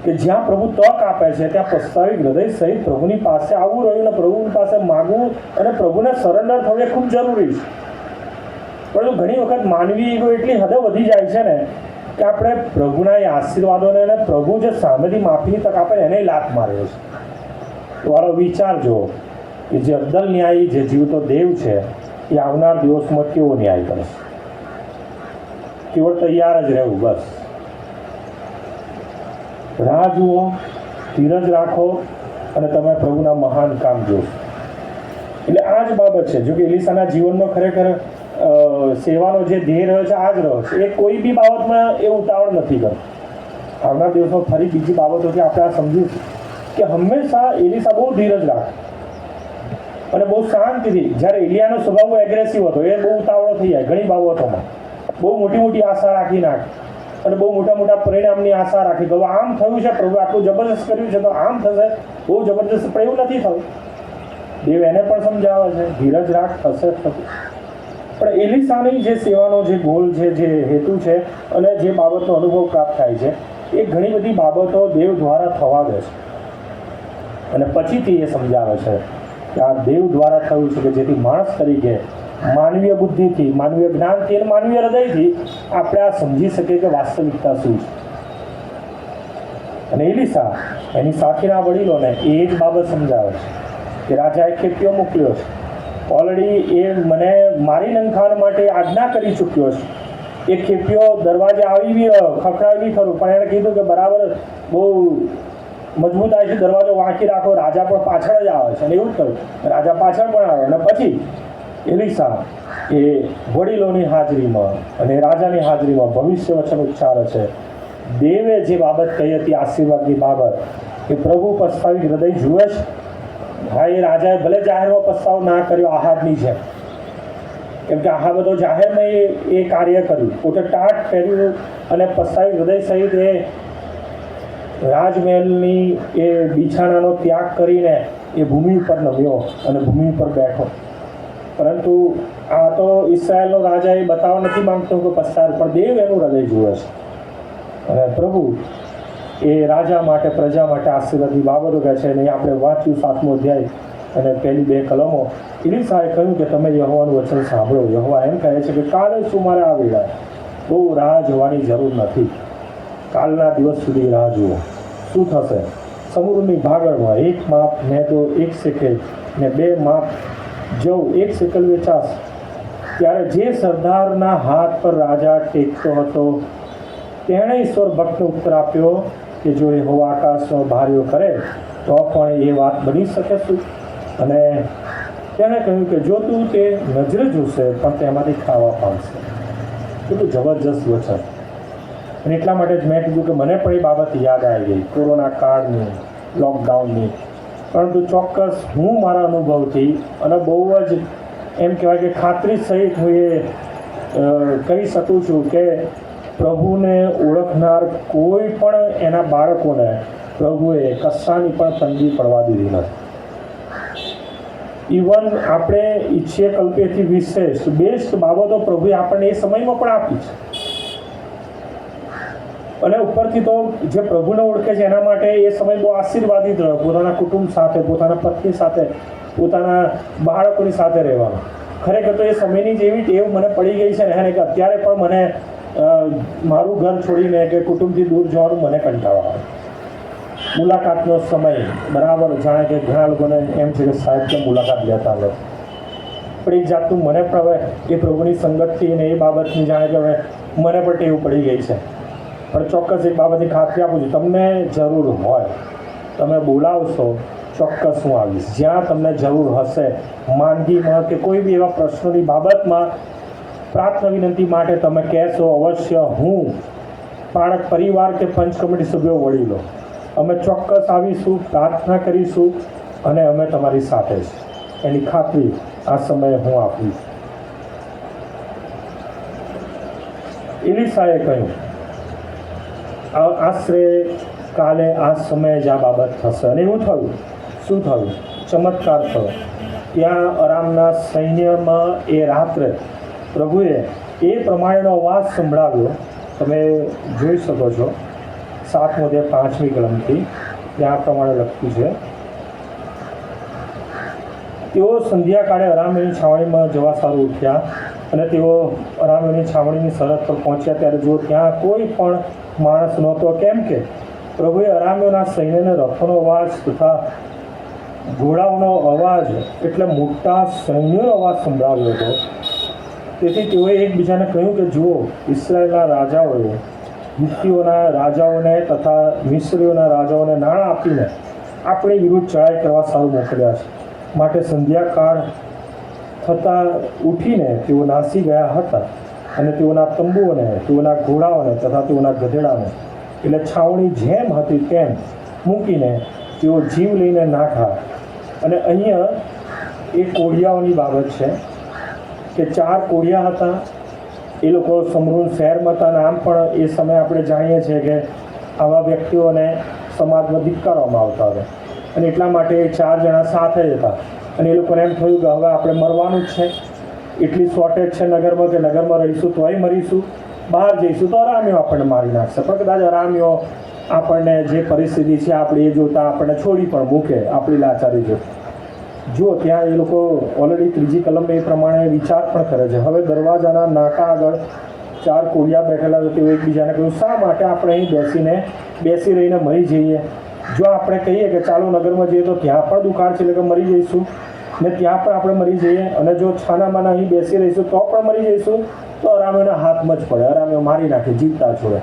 S1: કે જ્યાં પ્રભુ તક આપે છે ત્યાં પસ્તાવી હૃદય સહિત પ્રભુની પાસે આવવું રહ્યું અને પ્રભુની પાસે માગવું અને પ્રભુને સરેન્ડર થવું એ ખૂબ જરૂરી છે. પરંતુ ઘણી વખત માનવી ઈગો એટલી હદે વધી જાય છે ને કે આપણે પ્રભુના એ આશીર્વાદોને અને પ્રભુ જે સામેથી માફીની તક આપે એને લાત માર્યો છે. તમારો વિચારજો કે જે અદ્દલ ન્યાયી, જે જીવતો દેવ છે એ આવનાર દિવસમાં કેવો ન્યાય કરે છે. કેવળ તૈયાર જ રહેવું, બસ. રાહ જુઓ, ધીરજ રાખો અને તમે પ્રભુના મહાન કામ જોશો. એટલે આ જ બાબત છે. જો કે એલીસાના જીવનનો ખરેખર સેવાનો જે ધ્યેય રહ્યો છે આ જ રહ્યો છે. એ કોઈ બી બાબતમાં એ ઉતાવળ નથી કરતો. આવનાર દિવસમાં ફરી બીજી બાબતોથી આપણે આ સમજીશું કે હંમેશા એલીસા બહુ ધીરજ રાખે અને બહુ શાંતિથી. જ્યારે એલિયાનો સ્વભાવ બહુ એગ્રેસિવ હતો, એ બહુ ઉતાવળો થઈ જાય ઘણી બાબતોમાં. બહુ મોટી આશા રાખી નાખે અને બહુ મોટા પરિણામની આશા રાખી. તો આમ થયું છે, પ્રભુ આટલું જબરદસ્ત કર્યું છે તો આમ થશે, બહુ જબરદસ્ત, પણ એવું નથી થયું. દેવ એને પણ સમજાવે છે ધીરજ રાખ, થશે. પણ એલીસાની જે સેવાનો જે ગોલ છે, જે હેતુ છે અને જે બાબતનો અનુભવ પ્રાપ્ત થાય છે એ ઘણી બધી બાબતો દેવ દ્વારા થવા દે છે. અને પછીથી એ સમજાવે છે કે આ દેવ દ્વારા થયું છે કે જેથી માણસ તરીકે માનવીય બુદ્ધિથી, માનવીય જ્ઞાનથી અને માનવીય હૃદયથી આપણે આ સમજી શકીએ કે વાસ્તવિકતા શું છે. અને એલીસા એની સાથેના વડીલોને એ જ બાબત સમજાવે છે કે રાજાએ ખેપીઓ મોકલ્યો છે. ઓલરેડી એ મને મારી નંખાણ માટે આજ્ઞા કરી ચૂક્યો છે. એ ખેપીઓ દરવાજે આવી બી ખખડાવી બી ખરું, પણ એણે કીધું કે બરાબર બહુ મજબૂતાઈથી દરવાજો વાંકી રાખો, રાજા પણ પાછળ જ આવે છે. અને એવું જ કહ્યું, રાજા પાછળ પણ આવે. અને પછી એલીશા એ વડીલોની હાજરીમાં અને રાજાની હાજરીમાં ભવિષ્ય વચન ઉચ્ચારે છે. દેવે જે બાબત કહી હતી, આશીર્વાદની બાબત, કે પ્રભુ પસ્તાવી હૃદય જુએ છે. હા, એ રાજાએ ભલે જાહેરમાં પસ્તાવ ના કર્યો આહાબની જેમ, કેમ કે આહાબ બધો જાહેરમાં એ કાર્ય કર્યું, પોતે ટાટ પહેર્યું અને પસ્તાવી હૃદય સહિત એ રાજમહેલની એ બિછાણાનો ત્યાગ કરીને એ ભૂમિ ઉપર નમ્યો અને ભૂમિ ઉપર બેઠો. પરંતુ આ તો ઇસ્રાયેલનો રાજા એ બતાવવા નથી માંગતો કે પસ્તાર, પણ દેવ એનું હૃદય જુએ છે. અને પ્રભુ એ રાજા માટે, પ્રજા માટે આશીર્વાદની બાબતો કહે છે. અને આપણે વાંચ્યું 7મો અધ્યાય અને પહેલી 2 કલમો. એલીશાએ કહ્યું કે તમે યહોવાનું વચન સાંભળો. યહોવા એમ કહે છે કે કાલે શું મારે આ વેળાએ બહુ રાહ જોવાની જરૂર નથી. કાલના દિવસ સુધી રાહ જુઓ. શું થશે? સમુદ્રની ભાગળમાં 1 માપ ને તો 1 શેકેલ ને 2 માપ જવ 1 શેકેલ વેચાશે. ત્યારે જે સરદારના હાથ પર રાજા ટેકતો હતો, તેણે ઈશ્વર ભક્તને ઉત્તર આપ્યો કે જો યહોવા આકાશનો ભાર્યો કરે તો પણ એ વાત બની શકે શું? અને તેણે કહ્યું કે જો તું તે નજરે જોશે પણ તેમાંથી ખાવા પામશે. કેટલું જબરજસ્ત વચન. અને એટલા માટે જ મેં કીધું કે મને પણ એ બાબત યાદ આવી ગઈ, કોરોના કાળની, લોકડાઉનની. પરંતુ ચોક્કસ હું મારા અનુભવથી અને બહુ જ એમ કહેવાય કે ખાતરી સહિત હું એ કહી શકું છું કે પ્રભુને ઓળખનાર કોઈ પણ એના બાળકોને પ્રભુએ કશાની પણ તંગી પડવા દીધી નથી. ઇવન આપણે ઈચ્છીએ કલ્પેથી વિશેષ બેસ્ટ બાબતો પ્રભુએ આપણને એ સમયમાં પણ આપી છે. અને ઉપરથી તો જે પ્રભુને ઓળખે છે એના માટે એ સમય બહુ આશીર્વાદિત રહ્યો. પોતાના કુટુંબ સાથે, પોતાના પત્ની સાથે, પોતાના બાળકોની સાથે રહેવાનો. ખરેખર તો એ સમયની જેવી ટેવ મને પડી ગઈ છે ને કે અત્યારે પણ મને મારું ઘર છોડીને કે કુટુંબથી દૂર જવાનું મને કંટાળો આવે. મુલાકાતનો સમય બરાબર જાણે કે ઘણા લોકોને એમ છે કે સાહેબ કે મુલાકાત લેતા હોય, પણ એક જાતનું મને પણ હવે એ પ્રભુની સંગતથી ને એ બાબતની જાણે કે હવે મને પણ ટેવ પડી ગઈ છે. પણ ચોક્કસ એક બાબતની ખાતરી આપું છું, તમને જરૂર હોય તમે બોલાવશો, ચોક્કસ હું આવીશ. જ્યાં તમને જરૂર હશે, માંદગીમાં કે કોઈ બી એવા પ્રશ્નોની બાબતમાં પ્રાર્થના વિનંતી માટે તમે કહેશો, અવશ્ય હું, બાળક પરિવાર કે પંચ કમિટી સભ્યો વડીલો અમે ચોક્કસ આવીશું, પ્રાર્થના કરીશું અને અમે તમારી સાથે છે. એની ખાતરી આ સમયે હું આપીશ. એલીશાએ કહ્યું આશરે કાલે આ સમયે જ આ બાબત થશે. અને એવું થયું. શું થયું? ચમત્કાર થયો. ત્યાં અરામના સૈન્યમાં એ રાત્રે પ્રભુએ એ પ્રમાણેનો અવાજ સંભળાવ્યો. તમે જોઈ શકો છો 7મો અધ્યાય 5મી કલમથી ત્યાં આ પ્રમાણે લખ્યું છે. તેઓ સંધ્યાકાળે અરામીની છાવણીમાં જવા સારું ઉઠ્યા અને તેઓ અરામીની છાવણીની સરહદ પર પહોંચ્યા. ત્યારે જો ત્યાં કોઈ પણ માણસ નહોતો, કેમ કે પ્રભુએ અરામીઓના સૈન્યને રથોનો અવાજ તથા ઘોડાઓનો અવાજ એટલે મોટા સૈન્યનો અવાજ સંભળાવ્યો હતો. તેથી તેઓએ એકબીજાને કહ્યું કે જુઓ, ઇસ્રાયેલના રાજાઓએ હિત્તીઓના રાજાઓને તથા મિસ્રીઓના રાજાઓને નાણાં આપીને આપણી વિરુદ્ધ ચડાઈ કરવા સારું મોકલ્યા છે. માટે સંધ્યાકાળ થતાં ઉઠીને તેઓ નાસી ગયા હતા અને તેઓના તંબુઓને, તેઓના ઘોડાઓને તથા તેઓના ગધેડાને એટલે છાવણી જેમ હતી તેમ મૂકીને તેઓ જીવ લઈને નાઠા. અને અહીંયા એ કોળિયાઓની બાબત છે કે 4 કોળિયા હતા. એ લોકો સમરૂન શહેરમાં હતા. અને આમ પણ એ સમયે આપણે જાણીએ છીએ કે આવા વ્યક્તિઓને સમાજમાં ધિક્કારવામાં આવતા હતા. અને એટલા માટે 4 જણા સાથે જ હતા. અને એ લોકોને એમ થયું કે હવે આપણે મરવાનું જ છે, એટલી શોર્ટેજ છે નગરમાં કે નગરમાં રહીશું તોય મરીશું, બહાર જઈશું તો અરામીઓ આપણને મારી નાખશે. પણ કદાચ અરામીઓ આપણને જે પરિસ્થિતિ છે આપણે એ જોતાં આપણને છોડી પણ મૂકે, આપણી લાચારી જોતા. જો ત્યાં એ લોકો ઓલરેડી 3જી કલમ એ પ્રમાણે વિચાર પણ કરે છે. હવે દરવાજાના નાકા આગળ 4 કોળિયા બેઠેલા હતા. તેઓ એકબીજાને કહ્યું, શા માટે આપણે અહીં બેસી રહીને મરી જઈએ? જો આપણે કહીએ કે ચાલો નગરમાં જઈએ તો ત્યાં પણ દુકાળ છે એટલે કે મરી જઈશું ને ત્યાં પણ આપણે મરી જઈએ, અને જો છાનામાં અહીં બેસી રહીશું તો પણ મરી જઈશું, તો અરામીઓના હાથમાં જ પડે, અરામીઓ મારી નાખે, જીવતા છોડે.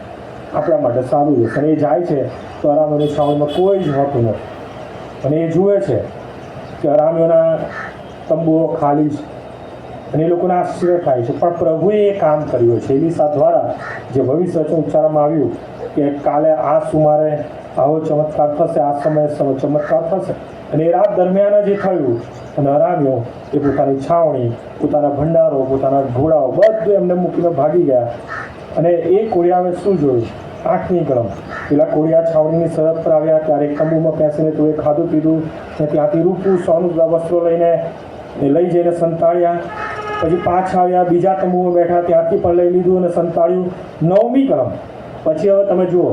S1: આપણા માટે સારું રહેશે. અને એ જાય છે તો અરામીઓની છાવણીમાં કોઈ જ હોતું નથી અને એ જુએ છે કે અરામીઓના તંબુઓ ખાલી છે અને એ લોકોને આશ્ચર્ય થાય છે. પણ પ્રભુએ એ કામ કર્યું છે. એલીસા દ્વારા જે ભવિષ્ય વચન ઉચ્ચારવામાં આવ્યું કે કાલે આ સુમારે આવો ચમત્કાર થશે, આ સમયે ચમત્કાર થશે, અને એ રાત દરમિયાન જે થયું અને અરામીઓ એ પોતાની છાવણી, પોતાના ભંડારો, પોતાના ઘોડાઓ બધું એમને મૂકીને ભાગી ગયા. અને એ કોળિયાએ શું જોયું? 8મી કલમ. પેલા કોળિયા છાવણીની સરહદ પર આવ્યા ત્યારે એક તંબુમાં બેસીને તો એ ખાધું પીધું ને ત્યાંથી રૂપું સોનું વસ્ત્રો લઈને લઈ જઈને સંતાડ્યા. પછી પાછા આવ્યા, બીજા તંબુમાં બેઠા, ત્યાંથી પણ લઈ લીધું અને સંતાડ્યું. 9મી કલમ. પછી હવે તમે જુઓ,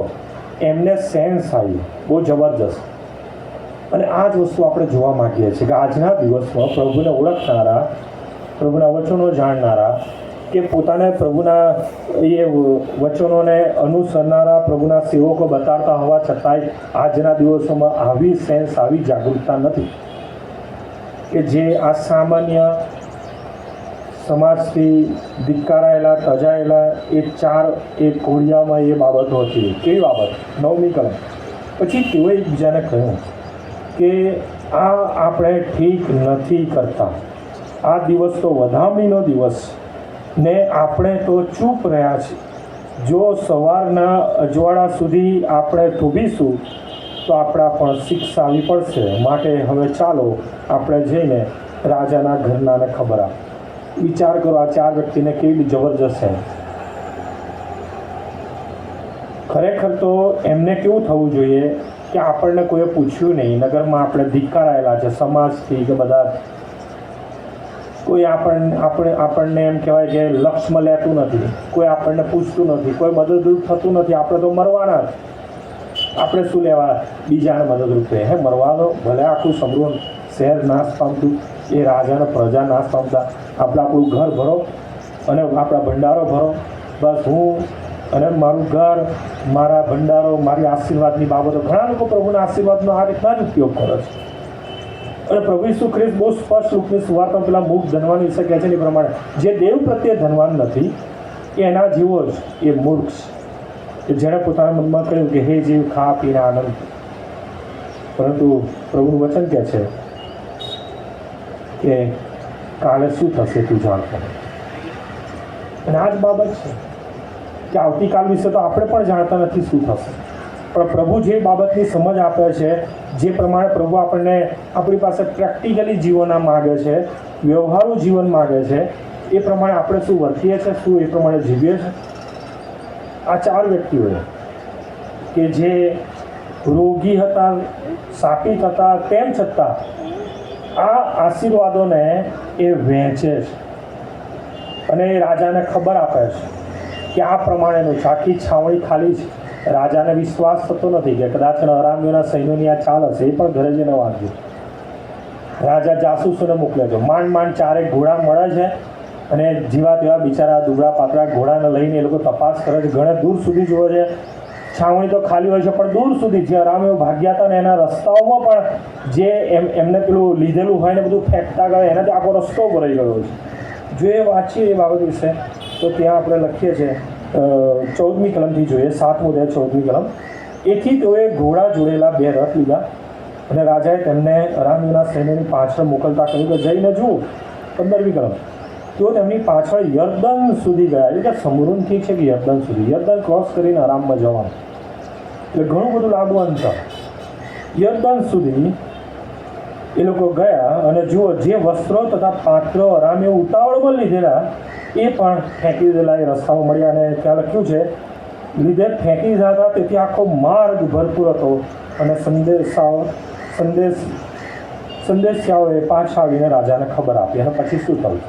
S1: એમને સેન્સ આવી બહુ જબરજસ્ત. અને આ જ વસ્તુ આપણે જોવા માંગીએ છીએ કે આજના દિવસમાં પ્રભુને ઓળખનારા, પ્રભુના વચનો જાણનારા, કે પોતાને પ્રભુના એ વચનોને અનુસરનારા પ્રભુના સેવકો બતાડતા હોવા છતાંય આજના દિવસોમાં આવી સેન્સ, આવી જાગૃતતા નથી કે જે આ સામાન્ય સમાજથી ધિક્કારાયેલા, તજાયેલા એ કોળિયામાં એ બાબતો હતી. કેવી બાબત? 9મી કલમ. પછી તેઓએ એકબીજાને કહ્યું કે આ આપણે ઠીક નથી કરતા. આ દિવસ તો વધામણીનો દિવસ ને આપણે તો ચૂપ રહ્યા છીએ. જો સવારના અજવાળા સુધી આપણે થોભીશું તો આપણા પણ શિક્ષા આવી પડશે. માટે હવે ચાલો આપણે જઈને રાજાના ઘરનાને ખબર આપીએ. વિચાર કરો, આ 4 વ્યક્તિને કેવી જબરજસ્ત છે. ખરેખર તો એમને કેવું થવું જોઈએ કે આપણને કોઈએ પૂછ્યું નહીં, નગરમાં આપણે ધિક્કારાયેલા છે સમાજથી કે બધા, કોઈ આપણને એમ કહેવાય કે લક્ષમાં લેતું નથી, કોઈ આપણને પૂછતું નથી, કોઈ મદદરૂપ થતું નથી. આપણે તો મરવાના, આપણે શું લેવા બીજાને મદદરૂપ થાય? હે મરવાનો, ભલે આખું સમૃદ્ધ શહેર નાશ પામતું, એ રાજાને પ્રજા નાશ પામતા, આપણે આપણું ઘર ભરો અને આપણા ભંડારો ભરો. બસ હું અને મારું ઘર, મારા ભંડારો, મારી આશીર્વાદની બાબતો. ઘણા લોકો પ્રભુના આશીર્વાદનો આ રીતના જ ઉપયોગ કરે છે. અને પ્રભુ ઈસુ ખ્રિસ્ત બહુ સ્પષ્ટ રૂપની સુવાર્તામાં પેલા મૂર્ખ ધનવાન વિશે કહે છે એ પ્રમાણે, જે દેવ પ્રત્યે ધનવાન નથી એના જેવો જ એ મૂર્ખ છે કે જેણે પોતાના મનમાં કહ્યું કે હે જીવ, ખા પીને આનંદ. પરંતુ પ્રભુનું વચન કહે છે કે કાલે શું થશે તું જાણતો. અને આ જ બાબત છે કે આવતીકાલ વિશે તો આપણે પણ જાણતા નથી શું થશે. પણ પ્રભુ જે બાબતની સમજ આપે છે, જે પ્રમાણે પ્રભુ આપણને આપણી પાસે પ્રેક્ટિકલી જીવન માગે છે, વ્યવહારુ જીવન માગે છે, એ પ્રમાણે આપણે શું વર્તીએ છીએ, શું એ પ્રમાણે જીવીએ છીએ. આ 4 વ્યક્તિઓએ કે જે રોગી હતા, શાપિત હતા, તેમ છતાં આ આશીર્વાદોને એ વહેંચે છે અને એ રાજાને ખબર આપે છે કે આ પ્રમાણેનું છે. આખી છાવણી ખાલી છે. રાજાને વિશ્વાસ થતો નથી કે કદાચ અરામીઓના સૈન્યોની આ ચાલ હશે. એ પણ ઘરે જઈને વાંચ્યું. રાજા જાસૂસોને મોકલે છે. માંડ 4 ઘોડા મળે છે અને જેવા તેવા બિચારા દુબળા પાતળા ઘોડાને લઈને એ લોકો તપાસ કરે છે. ઘણે દૂર સુધી જુએ છે. છાવણી તો ખાલી હોય છે, પણ દૂર સુધી જે અરામીઓ ભાગ્યા હતા ને એના રસ્તાઓમાં પણ જે એમને પેલું લીધેલું હોય ને બધું ફેંકતા ગયા, એનાથી આખો રસ્તો ભરાઈ ગયો છે. જો એ વાંચીએ એ બાબત વિશે તો ત્યાં આપણે લખીએ છીએ 14મી કલમથી જોઈએ, 7મો અધ્યાય 14મી કલમ. એથી તેઓએ ઘોડા જોડેલા 2 રથ લીધા અને રાજાએ તેમને અરામીઓના સૈન્યની પાછળ મોકલતા કહ્યું કે જઈને જુઓ. 15મી કલમ. તેઓ તેમની પાછળ યર્દન સુધી ગયા. એટલે કે સમરૂનથી છે કે યર્દન સુધી, યર્દન ક્રોસ કરીને આરામમાં જવાનું, એટલે ઘણું બધું લાંબુ અંતર. યર્દન સુધી એ લોકો ગયા અને જુઓ, જે વસ્ત્રો તથા પાત્રો અરામીઓ ઉતાવળમાં લીધેલા એ પણ ફેંકી દીધેલા એ રસ્તામાં મળ્યા. અને ત્યાં લખ્યું છે લીધે ફેંકી દીધા હતા, તેથી આખો માર્ગ ભરપૂર હતો. અને સંદેશિયાઓએ પાછા આવીને રાજાને ખબર આપી. અને પછી શું થયું?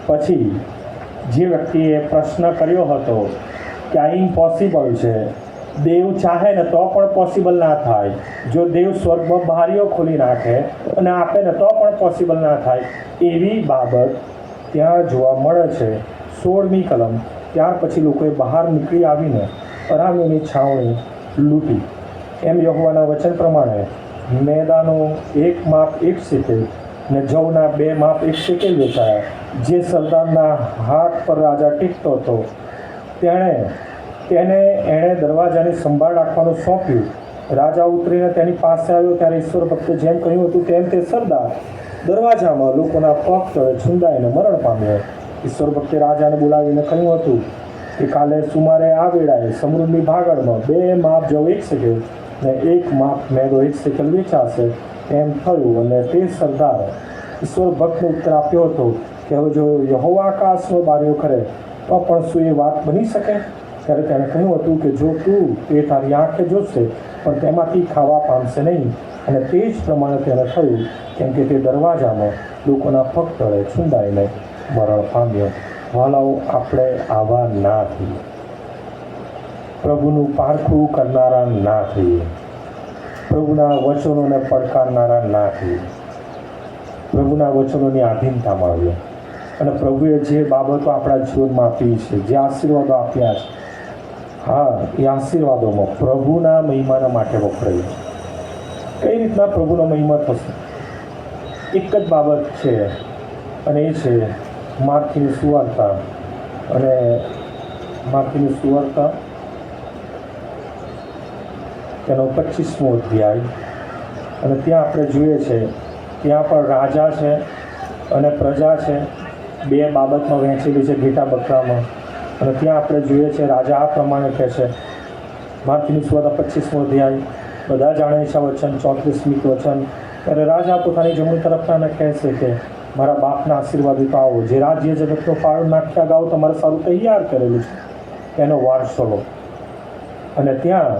S1: પછી જે વ્યક્તિએ પ્રશ્ન કર્યો હતો કે આ ઇમ્પોસિબલ છે, દેવ ચાહે ને તો પણ પોસિબલ ના થાય, જો દેવ સ્વર્ગમાં બારીઓ ખોલી નાખે અને આપે ને તો પણ પોસિબલ ના થાય, એવી બાબત ત્યાં જોવા મળે છે. 16મી કલમ. ત્યાર પછી લોકોએ બહાર નીકળી આવીને અરામીઓની છાવણી લૂંટી. એમ યહોવાના વચન પ્રમાણે મેદાનો 1 માપ 1 શેકેલ ને જવના 2 માપ 1 શેકેલ વેચાયા. જે સરદારના હાથ પર રાજા ટીકતો હતો એણે દરવાજાની સંભાળ રાખવાનું સોંપ્યું. રાજા ઉતરીને તેની પાસે આવ્યો ત્યારે ઈશ્વર ભક્તે જેમ કહ્યું હતું તેમ તે સરદાર દરવાજામાં લોકોના પગ તળે છુંદાઈને મરણ પામ્યો. ઈશ્વર ભક્તે રાજાને બોલાવીને કહ્યું હતું કે કાલે સુમારે આ વેળાએ સમૃદ્ધની ભાગળમાં 2 માપ જવ 1 શેકેલ ને 1 માપ મેદો 1 શેકેલ વેચાશે. એમ થયું અને તે સરદાર ઈશ્વર ભક્તને ઉત્તર આપ્યો હતો કે હવે જો યહોવા આકાશનો બારીઓ કરે તો પણ શું એ વાત બની શકે? ત્યારે તેણે કહ્યું હતું કે જો તું તે તારી આંખે જોશે પણ તેમાંથી ખાવા પામશે નહીં. અને તે જ પ્રમાણે તેને થયું, કેમ કે તે દરવાજામાં લોકોના પગ તળે છુંદાઈને મરણ પામ્યો. વાલાઓ, આપણે આવા ના થઈએ, પ્રભુનું પારખું કરનારા ના થઈએ, પ્રભુના વચનોને પડકારનારા ના થઈએ, પ્રભુના વચનોની આધીનતામાં આવીએ અને પ્રભુએ જે બાબતો આપણા જીવનમાં આપી છે, જે આશીર્વાદો આપ્યા છે, હા, એ આશીર્વાદોમાં પ્રભુના મહિમાના માટે વપરાય. કઈ રીતના પ્રભુનો મહિમા થશે? એક જ બાબત છે અને એ છે માર્કની સુવાર્તા. અને માર્કની સુવાર્તા તેનો 25મો અધ્યાય. અને ત્યાં આપણે જોઈએ છે, ત્યાં પણ રાજા છે અને પ્રજા છે, 2 બાબતમાં વહેંચેલી છે ઘેટા બકરામાં. અને ત્યાં આપણે જોઈએ છે રાજા આ પ્રમાણે કહે છે, માર્કની સુવાર્તા 25મો અધ્યાય. બધા જાણે છે વચન 34મી વચન. ત્યારે રાજા પોતાની જમણી તરફના કહે છે કે મારા બાપના આશીર્વાદિત આવો, જે રાજ્ય જગતનો પાળો નાખ્યા ગાઓ તમારે સારું તૈયાર કરેલું છે, એનો વારસો લો. અને ત્યાં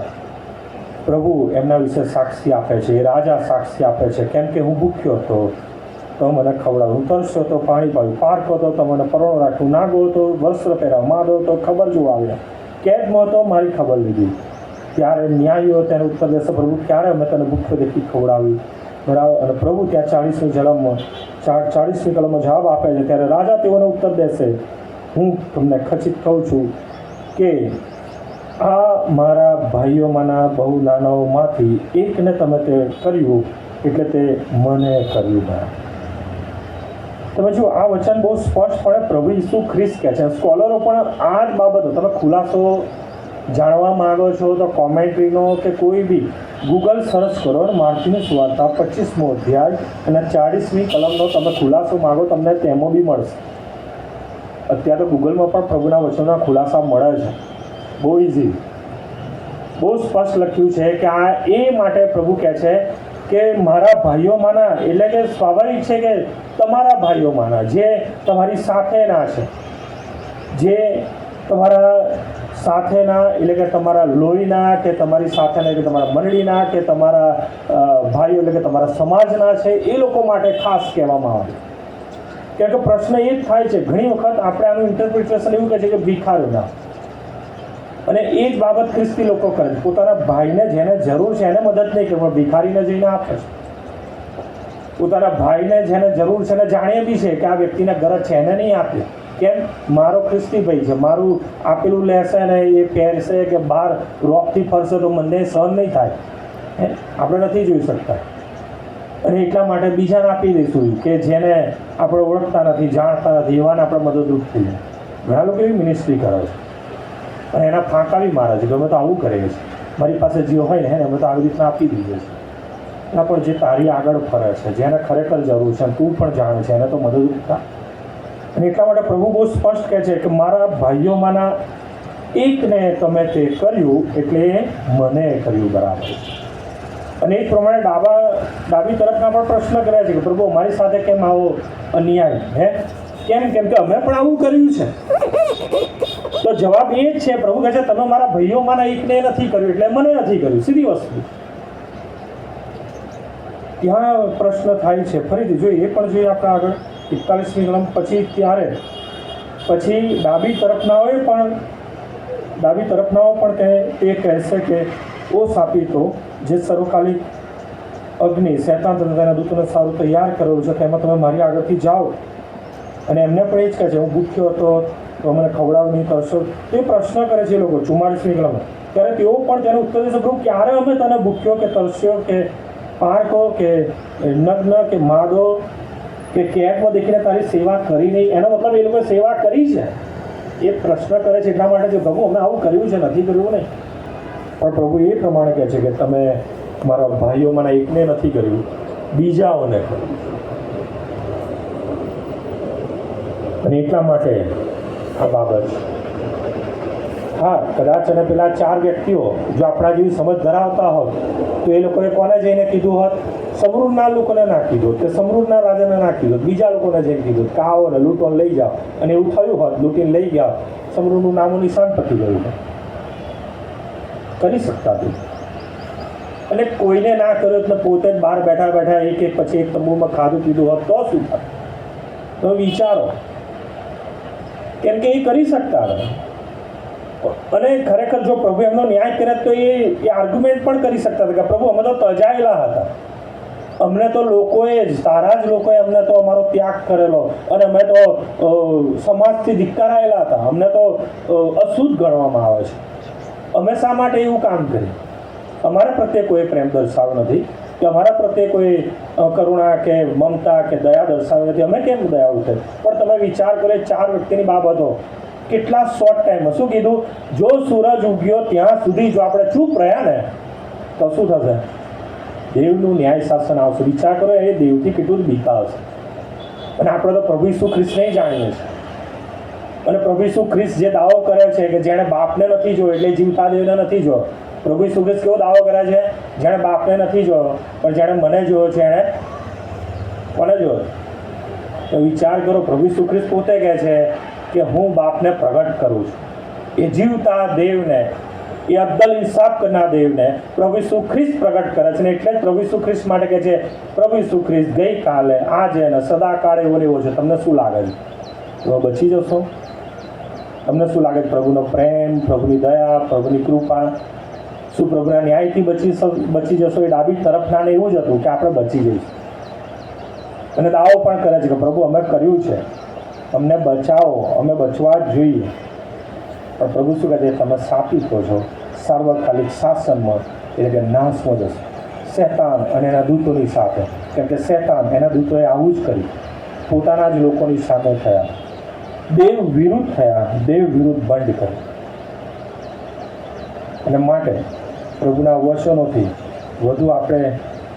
S1: પ્રભુ એમના વિશે સાક્ષી આપે છે. એ રાજા સાક્ષી આપે છે, કેમ કે હું ભૂખ્યો હતો તો મને ખવડાવ્યું, હું તરસ્યો તો પાણી પાડ્યું, પારકો હતો તો મને પરોણો રાખ્યું, નાગો હતો વસ્ત્ર પહેરાવ, માદો તો ખબર જોવા આવ્યા, કેદમાં હતો મારી ખબર લીધી. ત્યારે ન્યાયીઓ તેને ઉત્તર દેશે, પ્રભુ ક્યારે અમે તને ભૂખ્યો દેખી ખવડાવ્યું? બરાબર. અને પ્રભુ ત્યાં 40મી કલમમાં જવાબ આપે છે. ત્યારે રાજા તેઓને ઉત્તર દેશે, હું તમને ખચિત કહું છું કે આ મારા ભાઈઓમાંના બહુ નાનાઓમાંથી એકને તમે તે કર્યું એટલે તે મને કર્યું. તમે જો આ વચન બહુ સ્પષ્ટપણે પ્રભુ ઈસુ ખ્રિસ્ત કહે છે. સ્કોલરો પણ આ જ બાબતો, તમે ખુલાસો જાણવા માંગો છો તો કોમેન્ટ્રીનો કે કોઈ બી ગૂગલ સર્ચ કરો અને માર્કની સુવાર્તા 25મો અધ્યાય અને 40મી કલમનો તમે ખુલાસો માગો, તમને તેમાં બી મળશે. અત્યારે તો ગૂગલમાં પણ પ્રભુના વચનોના ખુલાસા મળે છે, બહુ ઇઝી, બહુ સ્પષ્ટ લખ્યું છે કે આ એ માટે પ્રભુ કહે છે કે મારા ભાઈઓમાંના, એટલે કે સ્વાભાવિક છે કે તમારા ભાઈઓમાંના જે તમારી સાથેના છે, જે તમારા સાથેના, એટલે કે તમારા લોહીના કે તમારી સાથેના, એટલે કે તમારા મંડળીના કે તમારા ભાઈઓ, એટલે કે તમારા સમાજના છે, એ લોકો માટે ખાસ કહેવામાં આવે. કેમ કે પ્રશ્ન એ જ થાય છે ઘણી વખત, આપણે આનું ઇન્ટરપ્રિટેશન એવું કહે છે કે ભિખારીના, અને એ જ બાબત ખ્રિસ્તી લોકો કરે છે. પોતાના ભાઈને જેને જરૂર છે એને મદદ નહીં કરે, પણ ભિખારીને જઈને આપે છે. પોતાના ભાઈને જેને જરૂર છે એને જાણીએ બી છે કે આ વ્યક્તિને ગરજ છે, એને નહીં આપે. કેમ? મારો ખ્રિસ્તી ભાઈ છે, મારું આપેલું લેશે ને એ પહેરશે કે બહાર રોકથી ફરશે તો મને સહન નહીં થાય, આપણે નથી જોઈ શકતા. અને એટલા માટે બીજાને આપી દઈશું કે જેને આપણે ઓળખતા નથી, જાણતા નથી, એવાને આપણે મદદરૂપ થઈએ. ઘણા લોકો એવી મિનિસ્ટ્રી કરે છે અને એના ફાંકા બી મારે છે કે અમે તો આવું કરીએ છીએ, મારી પાસે જે હોય ને અમે તો આવી રીતના આપી દઈએ છીએ. એના પણ જે તારી આગળ ફરે છે, જેને ખરેખર જરૂર છે, તું પણ જાણે છે, એને તો મદદરૂપ થા. અને એટલા માટે પ્રભુ બહુ સ્પષ્ટ કહે છે કે મારા ભાઈઓમાંના એકને તમે તે કર્યું એટલે મને કર્યું. બરાબર. અને એ જ પ્રમાણે ડાબી તરફના પણ પ્રશ્ન કર્યા છે કે પ્રભુ અમારી સાથે કેમ આવો અન્યાય? કેમ કે અમે પણ આવું કર્યું છે. તો જવાબ એ જ છે, પ્રભુ કહે છે તમે મારા ભાઈઓમાંના એકને નથી કર્યું એટલે મને નથી કર્યું. સીધી વસ્તુ. ત્યાં પ્રશ્ન થાય છે, ફરીથી જોઈએ, એ પણ જોઈએ આપણે આગળ 41મી કલમ પછી. ત્યારે પછી ડાબી તરફનાઓ પણ તે કહેશે કે ઓ શાપિતો, જે સર્વકાલિક અગ્નિ શૈતાન તથા તેના દૂતોને સારું તૈયાર કરેલું છે, તેમાં તમે મારી આગળથી જાઓ. અને એમને પણ એ જ કહે છે હું ભૂખ્યો હતો તો મને ખવડાવ નહીં કરશો. તે પ્રશ્ન કરે છે એ લોકો 44મી કલમ. ત્યારે તેઓ પણ તેનો ઉત્તર દેશે, પ્રભુ ક્યારે અમે તને ભૂખ્યો કે તરસ્યો કે પારકો કે નગ્ન કે માદો કે કેદમાં દેખીને તારી સેવા કરી નહીં? એનો મતલબ એ લોકોએ સેવા કરી છે, એ પ્રશ્ન કરે છે એટલા માટે કે પ્રભુ અમે આવું કર્યું છે, નથી કર્યું નહીં. પણ પ્રભુ એ પ્રમાણે કહે છે કે તમે મારા ભાઈઓમાંના એકને નથી કર્યું, બીજાઓને કર્યું. અને એટલા માટે આ બાબત, હા, કદાચ અને પેલા 4 વ્યક્તિઓ જો આપણા જેવી સમજ ધરાવતા હોત તો એ લોકોએ કોને જઈને કીધું હોત? સમરૂરના લોકોને ના કીધું કે સમરૂરના રાજાને ના કીધું, બીજા લોકોને જઈને કીધું કે આવો ને લૂંટો લઈ જાઓ. અને એવું થયું હોત, લૂંટીને લઈ ગયા, સમરૂનું નામું નિશાન પતી ગયું. કરી શકતા હતું. અને કોઈને ના કર્યો એટલે પોતે જ બહાર બેઠા બેઠા એક પછી એક તંબુમાં ખાધું પીધું હોત તો શું થાય? તમે વિચારો. કેમ કે એ કરી શકતા હતા. અને ખરેખર જો પ્રભુ એમનો ન્યાય કરે તો એ આર્ગ્યુમેન્ટ પણ કરી શકતા હતા કે પ્રભુ અમે તો તજાયેલા હતા, અમને તો લોકોએ જ, સારા જ લોકોએ અમને તો અમારો ત્યાગ કરેલો અને અમે તો સમાજથી ધિક્કારાયેલા હતા, અમને તો અશુદ્ધ ગણવામાં આવે છે. અમે શા માટે એવું કામ કર્યું? અમારા પ્રત્યે કોઈ પ્રેમ દર્શાવ્યો નથી કે અમારા પ્રત્યે કોઈ કરુણા કે મમતા કે દયા દર્શાવી નથી. અમે કેમ દયા ઉઠે? પણ તમે વિચાર કરો, 4 વ્યક્તિની બાબતો કેટલા શોર્ટ ટાઈમમાં. શું કીધું? જો સૂરજ ઉગ્યો ત્યાં સુધી જો આપણે ચૂપ રહ્યા ને તો શું થશે? દેવનું ન્યાય શાસન આવશે. વિચાર કરો, એ દેવથી કેટલું જ બીતા હશે. અને આપણે તો પ્રભુ ઈસુ ખ્રિસ્તને જાણીએ છીએ. અને પ્રભુ ઈસુ ખ્રિસ્ત જે દાવો કરે છે કે જેણે બાપને નથી જોયો એટલે જીવતા દેવને નથી જોયો. પ્રભુ ઈસુ ખ્રિસ્ત કેવો દાવો કરે છે? જેણે બાપને નથી જોયો પણ જેણે મને જોયો છે એણે કોને જોયો? તો વિચાર કરો, પ્રભુ ઈસુ ખ્રિસ્ત પોતે કહે છે કે હું બાપને પ્રગટ કરું છું. એ જીવતા દેવને, એ અબ્દલ ઇન્સાફ કરનાર દેવને પ્રભુ ઈસુ ખ્રિસ્ત પ્રગટ કરે છે. ને એટલે જ પ્રભુ ઈસુ ખ્રિસ્ત માટે કહે છે પ્રભુ ઈસુ ખ્રિસ્ત ગઈકાલે, આજે અને સદાકાળ એવો એવો છે. તમને શું લાગે છે? તમે બચી જશો? તમને શું લાગે છે? પ્રભુનો પ્રેમ, પ્રભુની દયા, પ્રભુની કૃપા, શું પ્રભુના ન્યાયથી બચી જશો? એ ડાબી તરફના એવું જ હતું કે આપણે બચી જઈશું. અને દાવો પણ કરે છે કે પ્રભુ અમે કર્યું છે, અમને બચાવો, અમે બચવા જ જોઈએ. પણ પ્રભુ શું કહે છે? તમે શાપિત છો, સાર્વકાલિક શાસનમાં, એટલે કે નાશમાં જશો. શેતાન અને એના દૂતોની સાથે. કેમ કે શેતાન, એના દૂતોએ આવું જ કર્યું, પોતાના જ લોકોની સામે થયા, દેવ વિરુદ્ધ થયા, દેવ વિરુદ્ધ બંધ કર્યું. અને માટે પ્રભુના વચનોથી વધુ આપણે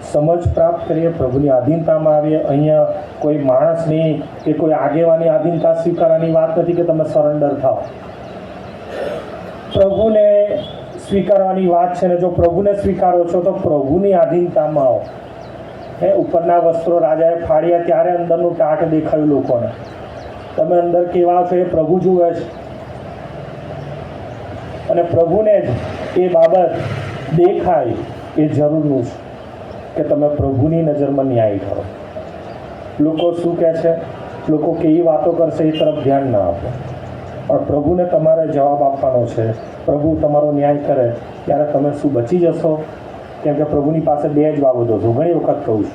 S1: સમજ પ્રાપ્ત કરીએ, પ્રભુની આધીનતામાં આવીએ. અહીંયા કોઈ માણસની કે કોઈ આગેવાની આધીનતા સ્વીકારવાની વાત નથી કે તમે સરેન્ડર થાઓ. પ્રભુને સ્વીકારવાની વાત છે. ને જો પ્રભુને સ્વીકારો છો તો પ્રભુની આધીનતામાં આવો. ઉપરના વસ્ત્રો રાજાએ ફાડ્યા ત્યારે અંદરનું ટાટ દેખાયું લોકોને. તમે અંદર કેવા છો એ પ્રભુ જુએ છે. અને પ્રભુને જ એ બાબત દેખાય એ જરૂરનું છે કે તમે પ્રભુની નજરમાં ન્યાય કરો. લોકો શું કહે છે, લોકો કેવી વાતો કરશે એ તરફ ધ્યાન ના આપો. પણ પ્રભુને તમારે જવાબ આપવાનો છે. પ્રભુ તમારો ન્યાય કરે ત્યારે તમે શું બચી જશો? કેમ કે પ્રભુની પાસે 2 જ બાબતો છે. ઘણી વખત કહું છું,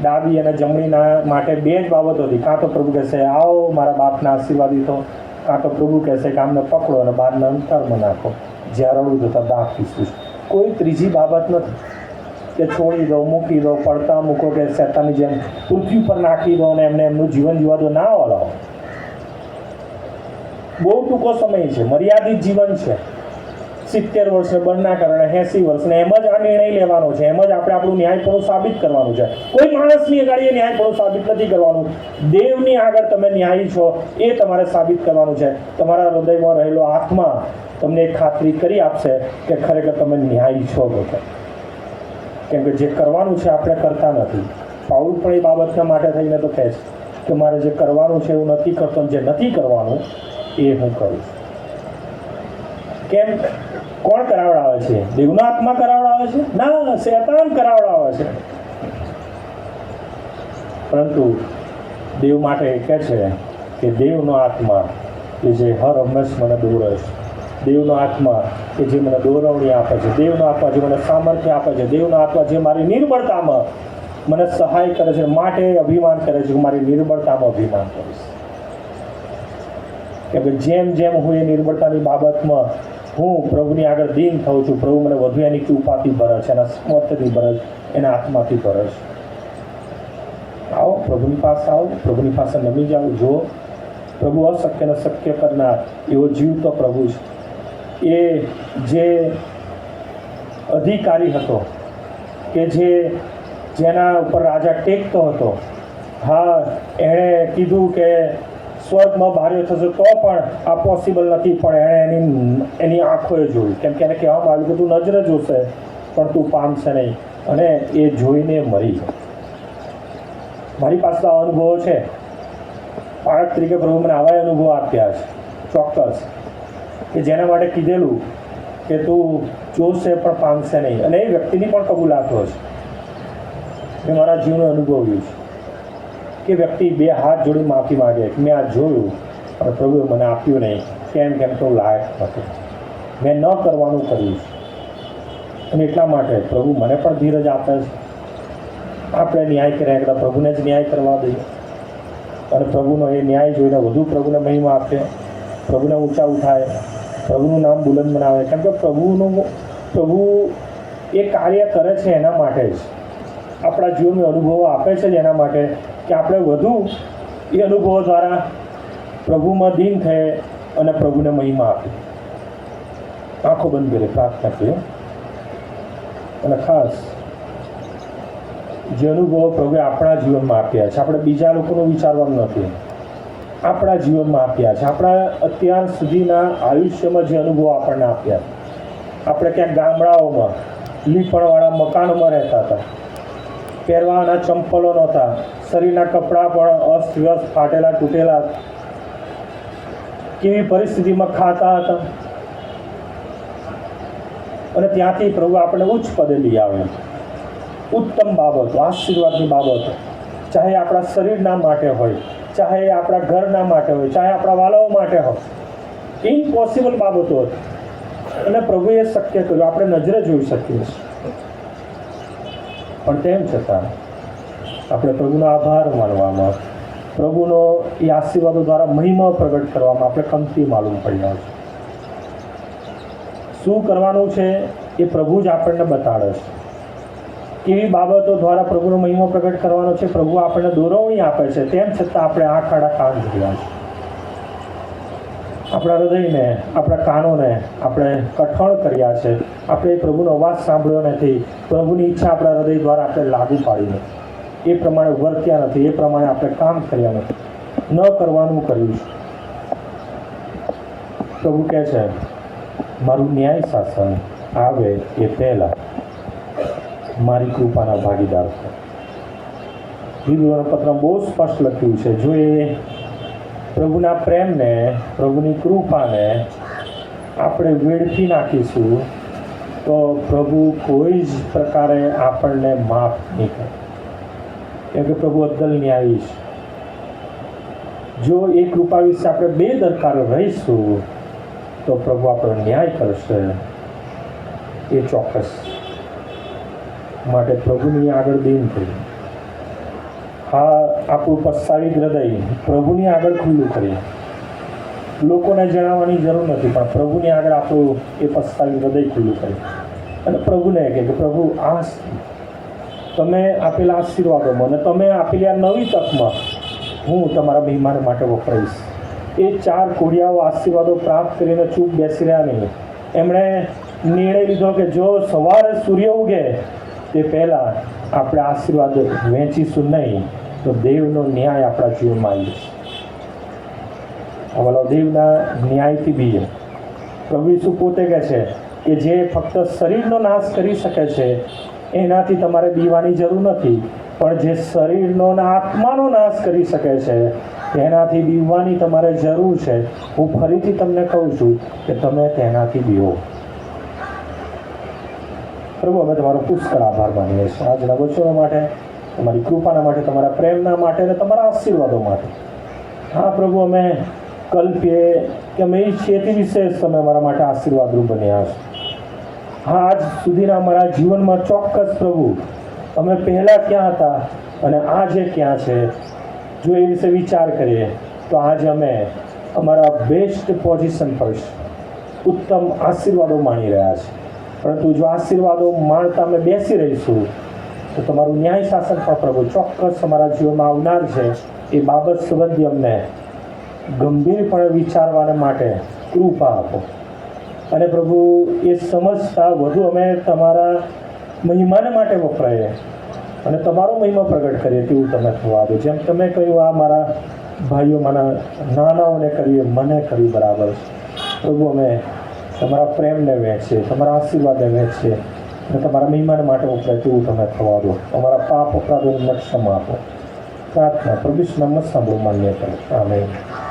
S1: ડાબી અને જમણીના માટે 2 જ બાબતો હતી. કાં તો પ્રભુ કહેશે આવો મારા બાપના આશીર્વાદી થો, કાં તો પ્રભુ કહેશે કે આમને પકડો અને બહારના અંતરમાં નાખો, જ્યાં રડું થતાં દાખ પીસું. કોઈ ત્રીજી બાબત નથી કે છોડી દો, મૂકી દો, પડતા મૂકો, કે શેતાનની જેમ પૃથ્વી પર નાખી દો અને એમને એમનું જીવન જીવા દો. ના ઓલાવો. બહુ ટૂંકો સમય છે, મર્યાદિત જીવન છે. 70 વર્ષને બળના કારણે 80 વર્ષને એમ જ આ નિર્ણય લેવાનો છે. એમ જ આપણે આપણું ન્યાયપણું સાબિત કરવાનું છે. કોઈ માણસની આગળ ન્યાયપણું સાબિત નથી કરવાનું. દેવની આગળ તમે ન્યાયી છો એ તમારે સાબિત કરવાનું છે. તમારા હૃદયમાં રહેલો આત્મા તમને એક ખાતરી કરી આપશે કે ખરેખર તમે ન્યાયી છો. બધા કેમ કે જે કરવાનું છે આપણે કરતા નથી. પાઉલ પણ એ બાબતના માટે થઈને તો કહે છે કે મારે જે કરવાનું છે એવું નથી કરતો, જે નથી કરવાનું એ હું કરું. કેમ? કોણ કરાવડાવે છે? દેવનો આત્મા કરાવડાવે છે? ના, શેતાન કરાવડાવે છે. પરંતુ દેવ માટે કહે છે કે દેવનો આત્મા કે જે હર હંમેશ મને દોરે છે, દેવનો આત્મા કે જે મને દોરવણી આપે છે, દેવનો આત્મા જે મને સામર્થ્ય આપે છે, દેવનો આત્મા જે મારી નિર્બળતામાં મને સહાય કરે છે, માટે અભિમાન કરે છે કે મારી નિર્બળતામાં અભિમાન કરીશ. કેમ કે જેમ જેમ હું એ નિર્બળતાની બાબતમાં હું પ્રભુની આગળ દીન થઉં છું, પ્રભુ મને વધુ એની કૃપાથી ભરે છે, એના સામર્થ્યથી ભરે છે, એના આત્માથી ભરે છે. આવો પ્રભુની પાસે, આવો પ્રભુની પાસે નમી જાઓ. જો પ્રભુ અશક્યને શક્ય કરનાર એવો જીવતો પ્રભુ છે. એ જે અધિકારી હતો કે જેના ઉપર રાજા ટેકતો હતો, હા, એણે કીધું કે સ્વર્ગમાં ભાર્યો થશે તો પણ આ પોસિબલ નથી, પણ એણે એની આંખોએ જોયું, કેમ કે એને કહેવામાં આવ્યું કે તું નજરે જોશે પણ તું પામશે નહીં, અને એ જોઈને મરી ગયો. મારી પાસે આ અનુભવો છે. બાળક તરીકે પ્રભુ મને આવા અનુભવો આપ્યા છે ચોક્કસ, કે જેના માટે કીધેલું કે તું જોશે પણ પામશે નહીં, અને એ વ્યક્તિની પણ કબૂલાત હોય છે. મેં મારા જીવનનું અનુભવ્યું છે કે વ્યક્તિ બે હાથ જોડી માફી માગે કે મેં આ જોયું પણ પ્રભુએ મને આપ્યું નહીં, કેમ તો લાયક નથી, મેં ન કરવાનું કર્યું છે. અને એટલા માટે પ્રભુ મને પણ ધીરજ આપે છે. આપણે ન્યાય કર્યા કરતાં પ્રભુને જ ન્યાય કરવા દઈએ, અને પ્રભુનો એ ન્યાય જોઈને વધુ પ્રભુને મહિમા આપે, પ્રભુને ઊંચા ઉઠાય, પ્રભુનું નામ બુલંદ બનાવે. કેમ કે પ્રભુ એ કાર્ય કરે છે એના માટે જ, આપણા જીવનને અનુભવો આપે છે જ એના માટે કે આપણે વધુ એ અનુભવો દ્વારા પ્રભુમાં દીન થઈએ અને પ્રભુને મહિમા આપીએ. આંખો બંધ કરી પ્રાર્થના કરીએ. અને ખાસ જે અનુભવો પ્રભુએ આપણા જીવનમાં આપ્યા છે, આપણે બીજા લોકોનું વિચારવાનું નથી, આપણા જીવનમાં આપ્યા છે. આપણા અત્યાર સુધીના આયુષ્યમાં જે અનુભવો આપણને આપ્યા, આપણે ક્યાંક ગામડાઓમાં લીપણવાળા મકાનોમાં રહેતા હતા, પહેરવાના ચંપલો નહોતા, શરીરના કપડાં પણ અસ્તવ્યસ્ત ફાટેલા તૂટેલા, કેવી પરિસ્થિતિમાં ખાતા હતા, અને ત્યાંથી પ્રભુ આપણે ઉચ્ચ પદે લઈ આવે. ઉત્તમ બાબતો, આશીર્વાદની બાબતો, ચાહે આપણા શરીરના માટે હોય, ચાહે આપણા ઘરના માટે હોય, ચાહે આપણા વાલાઓ માટે હોય, ઇમ્પોસિબલ બાબતો હતી, અને પ્રભુએ શક્ય કર્યું. આપણે નજરે જોઈ શકીએ છીએ, પણ તેમ છતાં આપણે પ્રભુનો આભાર માનવામાં, પ્રભુનો એ આશીર્વાદો દ્વારા મહિમા પ્રગટ કરવામાં આપણે કમથી માલુમ પડ્યા છે. શું કરવાનું છે એ પ્રભુ જ આપણને બતાડે છે. કેવી બાબતો દ્વારા પ્રભુનો મહિમા પ્રગટ કરવાનો છે પ્રભુ આપણને દોરવણી આપે છે, તેમ છતાં આપણે આંખ આડા કાન જોડ્યા છે. આપણા હૃદયને, આપણા કાનોને આપણે કઠણ કર્યા છે. આપણે પ્રભુનો અવાજ સાંભળ્યો નથી, પ્રભુની ઈચ્છા આપણા હૃદય દ્વારા આપણે લાગુ પાડી નથી, એ પ્રમાણે વર્ત્યા નથી, એ પ્રમાણે આપણે કામ કર્યા નથી, ન કરવાનું કર્યું છે. પ્રભુ કહે છે મારું ન્યાય શાસન આવે એ પહેલાં મારી કૃપાના ભાગીદાર છે. હિબ્રુઓના પત્રમાં બહુ સ્પષ્ટ લખ્યું છે, જો એ પ્રભુના પ્રેમને, પ્રભુની કૃપાને આપણે વેડફી નાખીશું તો પ્રભુ કોઈ જ પ્રકારે આપણને માફ નહીં કરે, કેમ કે પ્રભુ અદ્દલ ન્યાયી છે. જો એ કૃપા વિશે આપણે બેદરકાર રહીશું તો પ્રભુ આપણો ન્યાય કરશે, એ ચોક્કસ. માટે પ્રભુની આગળ દીન થઈ, હા, આપણું પસ્તાવી હૃદય પ્રભુની આગળ ખુલ્લું કરીએ. લોકોને જણાવવાની જરૂર નથી, પણ પ્રભુની આગળ આપણું એ પસ્તાવી હૃદય ખુલ્લું કરીએ, અને પ્રભુને કહે કે પ્રભુ, આ તમે આપેલા આશીર્વાદોમાં અને તમે આપેલી આ નવી તકમાં હું તમારા મહેમાન માટે વપરાઈશ. એ 4 કોડિયાઓ આશીર્વાદો પ્રાપ્ત કરીને ચૂપ બેસી રહ્યા નહીં. એમણે નિર્ણય લીધો કે જો સવારે સૂર્ય ઉગે તે પહેલાં આપણે આશીર્વાદ વહેંચીશું નહીં તો દેવનો ન્યાય આપણા જીવનમાં આવી જશે. હવે દેવના ન્યાયથી બીએ પ્રભુ ઈસુ પોતે કહે છે કે જે ફક્ત શરીરનો નાશ કરી શકે છે એનાથી તમારે બીવાની જરૂર નથી, પણ જે શરીરનો અને આત્માનો નાશ કરી શકે છે તેનાથી બીવવાની તમારે જરૂર છે. હું ફરીથી તમને કહું છું કે તમે તેનાથી બીવો. પ્રભુ, અમે તમારો પુષ્કળ આભાર માનીએ છીએ આજના વચનો માટે, તમારી કૃપાના માટે, તમારા પ્રેમના માટે અને તમારા આશીર્વાદો માટે. હા પ્રભુ, અમે કલ્પીએ કે અમે ઈચ્છીએ તે વિશેષ તમે અમારા માટે આશીર્વાદરૂપ બન્યા છો. હા, આજ સુધીના અમારા જીવનમાં ચોક્કસ પ્રભુ અમે પહેલાં ક્યાં હતા અને આજે ક્યાં છે, જો એ વિશે વિચાર કરીએ તો આજે અમે અમારા બેસ્ટ પોઝિશન પર ઉત્તમ આશીર્વાદો માણી રહ્યા છે. પરંતુ જો આશીર્વાદો માણતા અમે બેસી રહીશું તો તમારું ન્યાય શાસન પણ પ્રભુ ચોક્કસ અમારા જીવનમાં આવનાર છે. એ બાબત સંબંધી અમને ગંભીરપણે વિચારવાને માટે કૃપા આપો. અને પ્રભુ એ સમજતા વધુ અમે તમારા મહિમાને માટે વપરાઈએ અને તમારો મહિમા પ્રગટ કરીએ તેવું તમે થવા દો. જેમ તમે કહ્યું આ મારા ભાઈઓ મારા નાનાઓને કરીએ મને કરી બરાબર છે. પ્રભુ અમે તમારા પ્રેમને વહેંચીએ, તમારા આશીર્વાદને વહેંચીએ અને તમારા મહિમાને માટે વપરાય તેવું તમે થવા દો. તમારા પાપ અપરાધોને ક્ષમા આપો. પ્રાર્થના પ્રભુ નામમાં સાંભળો, માન્ય કરો. આમેન.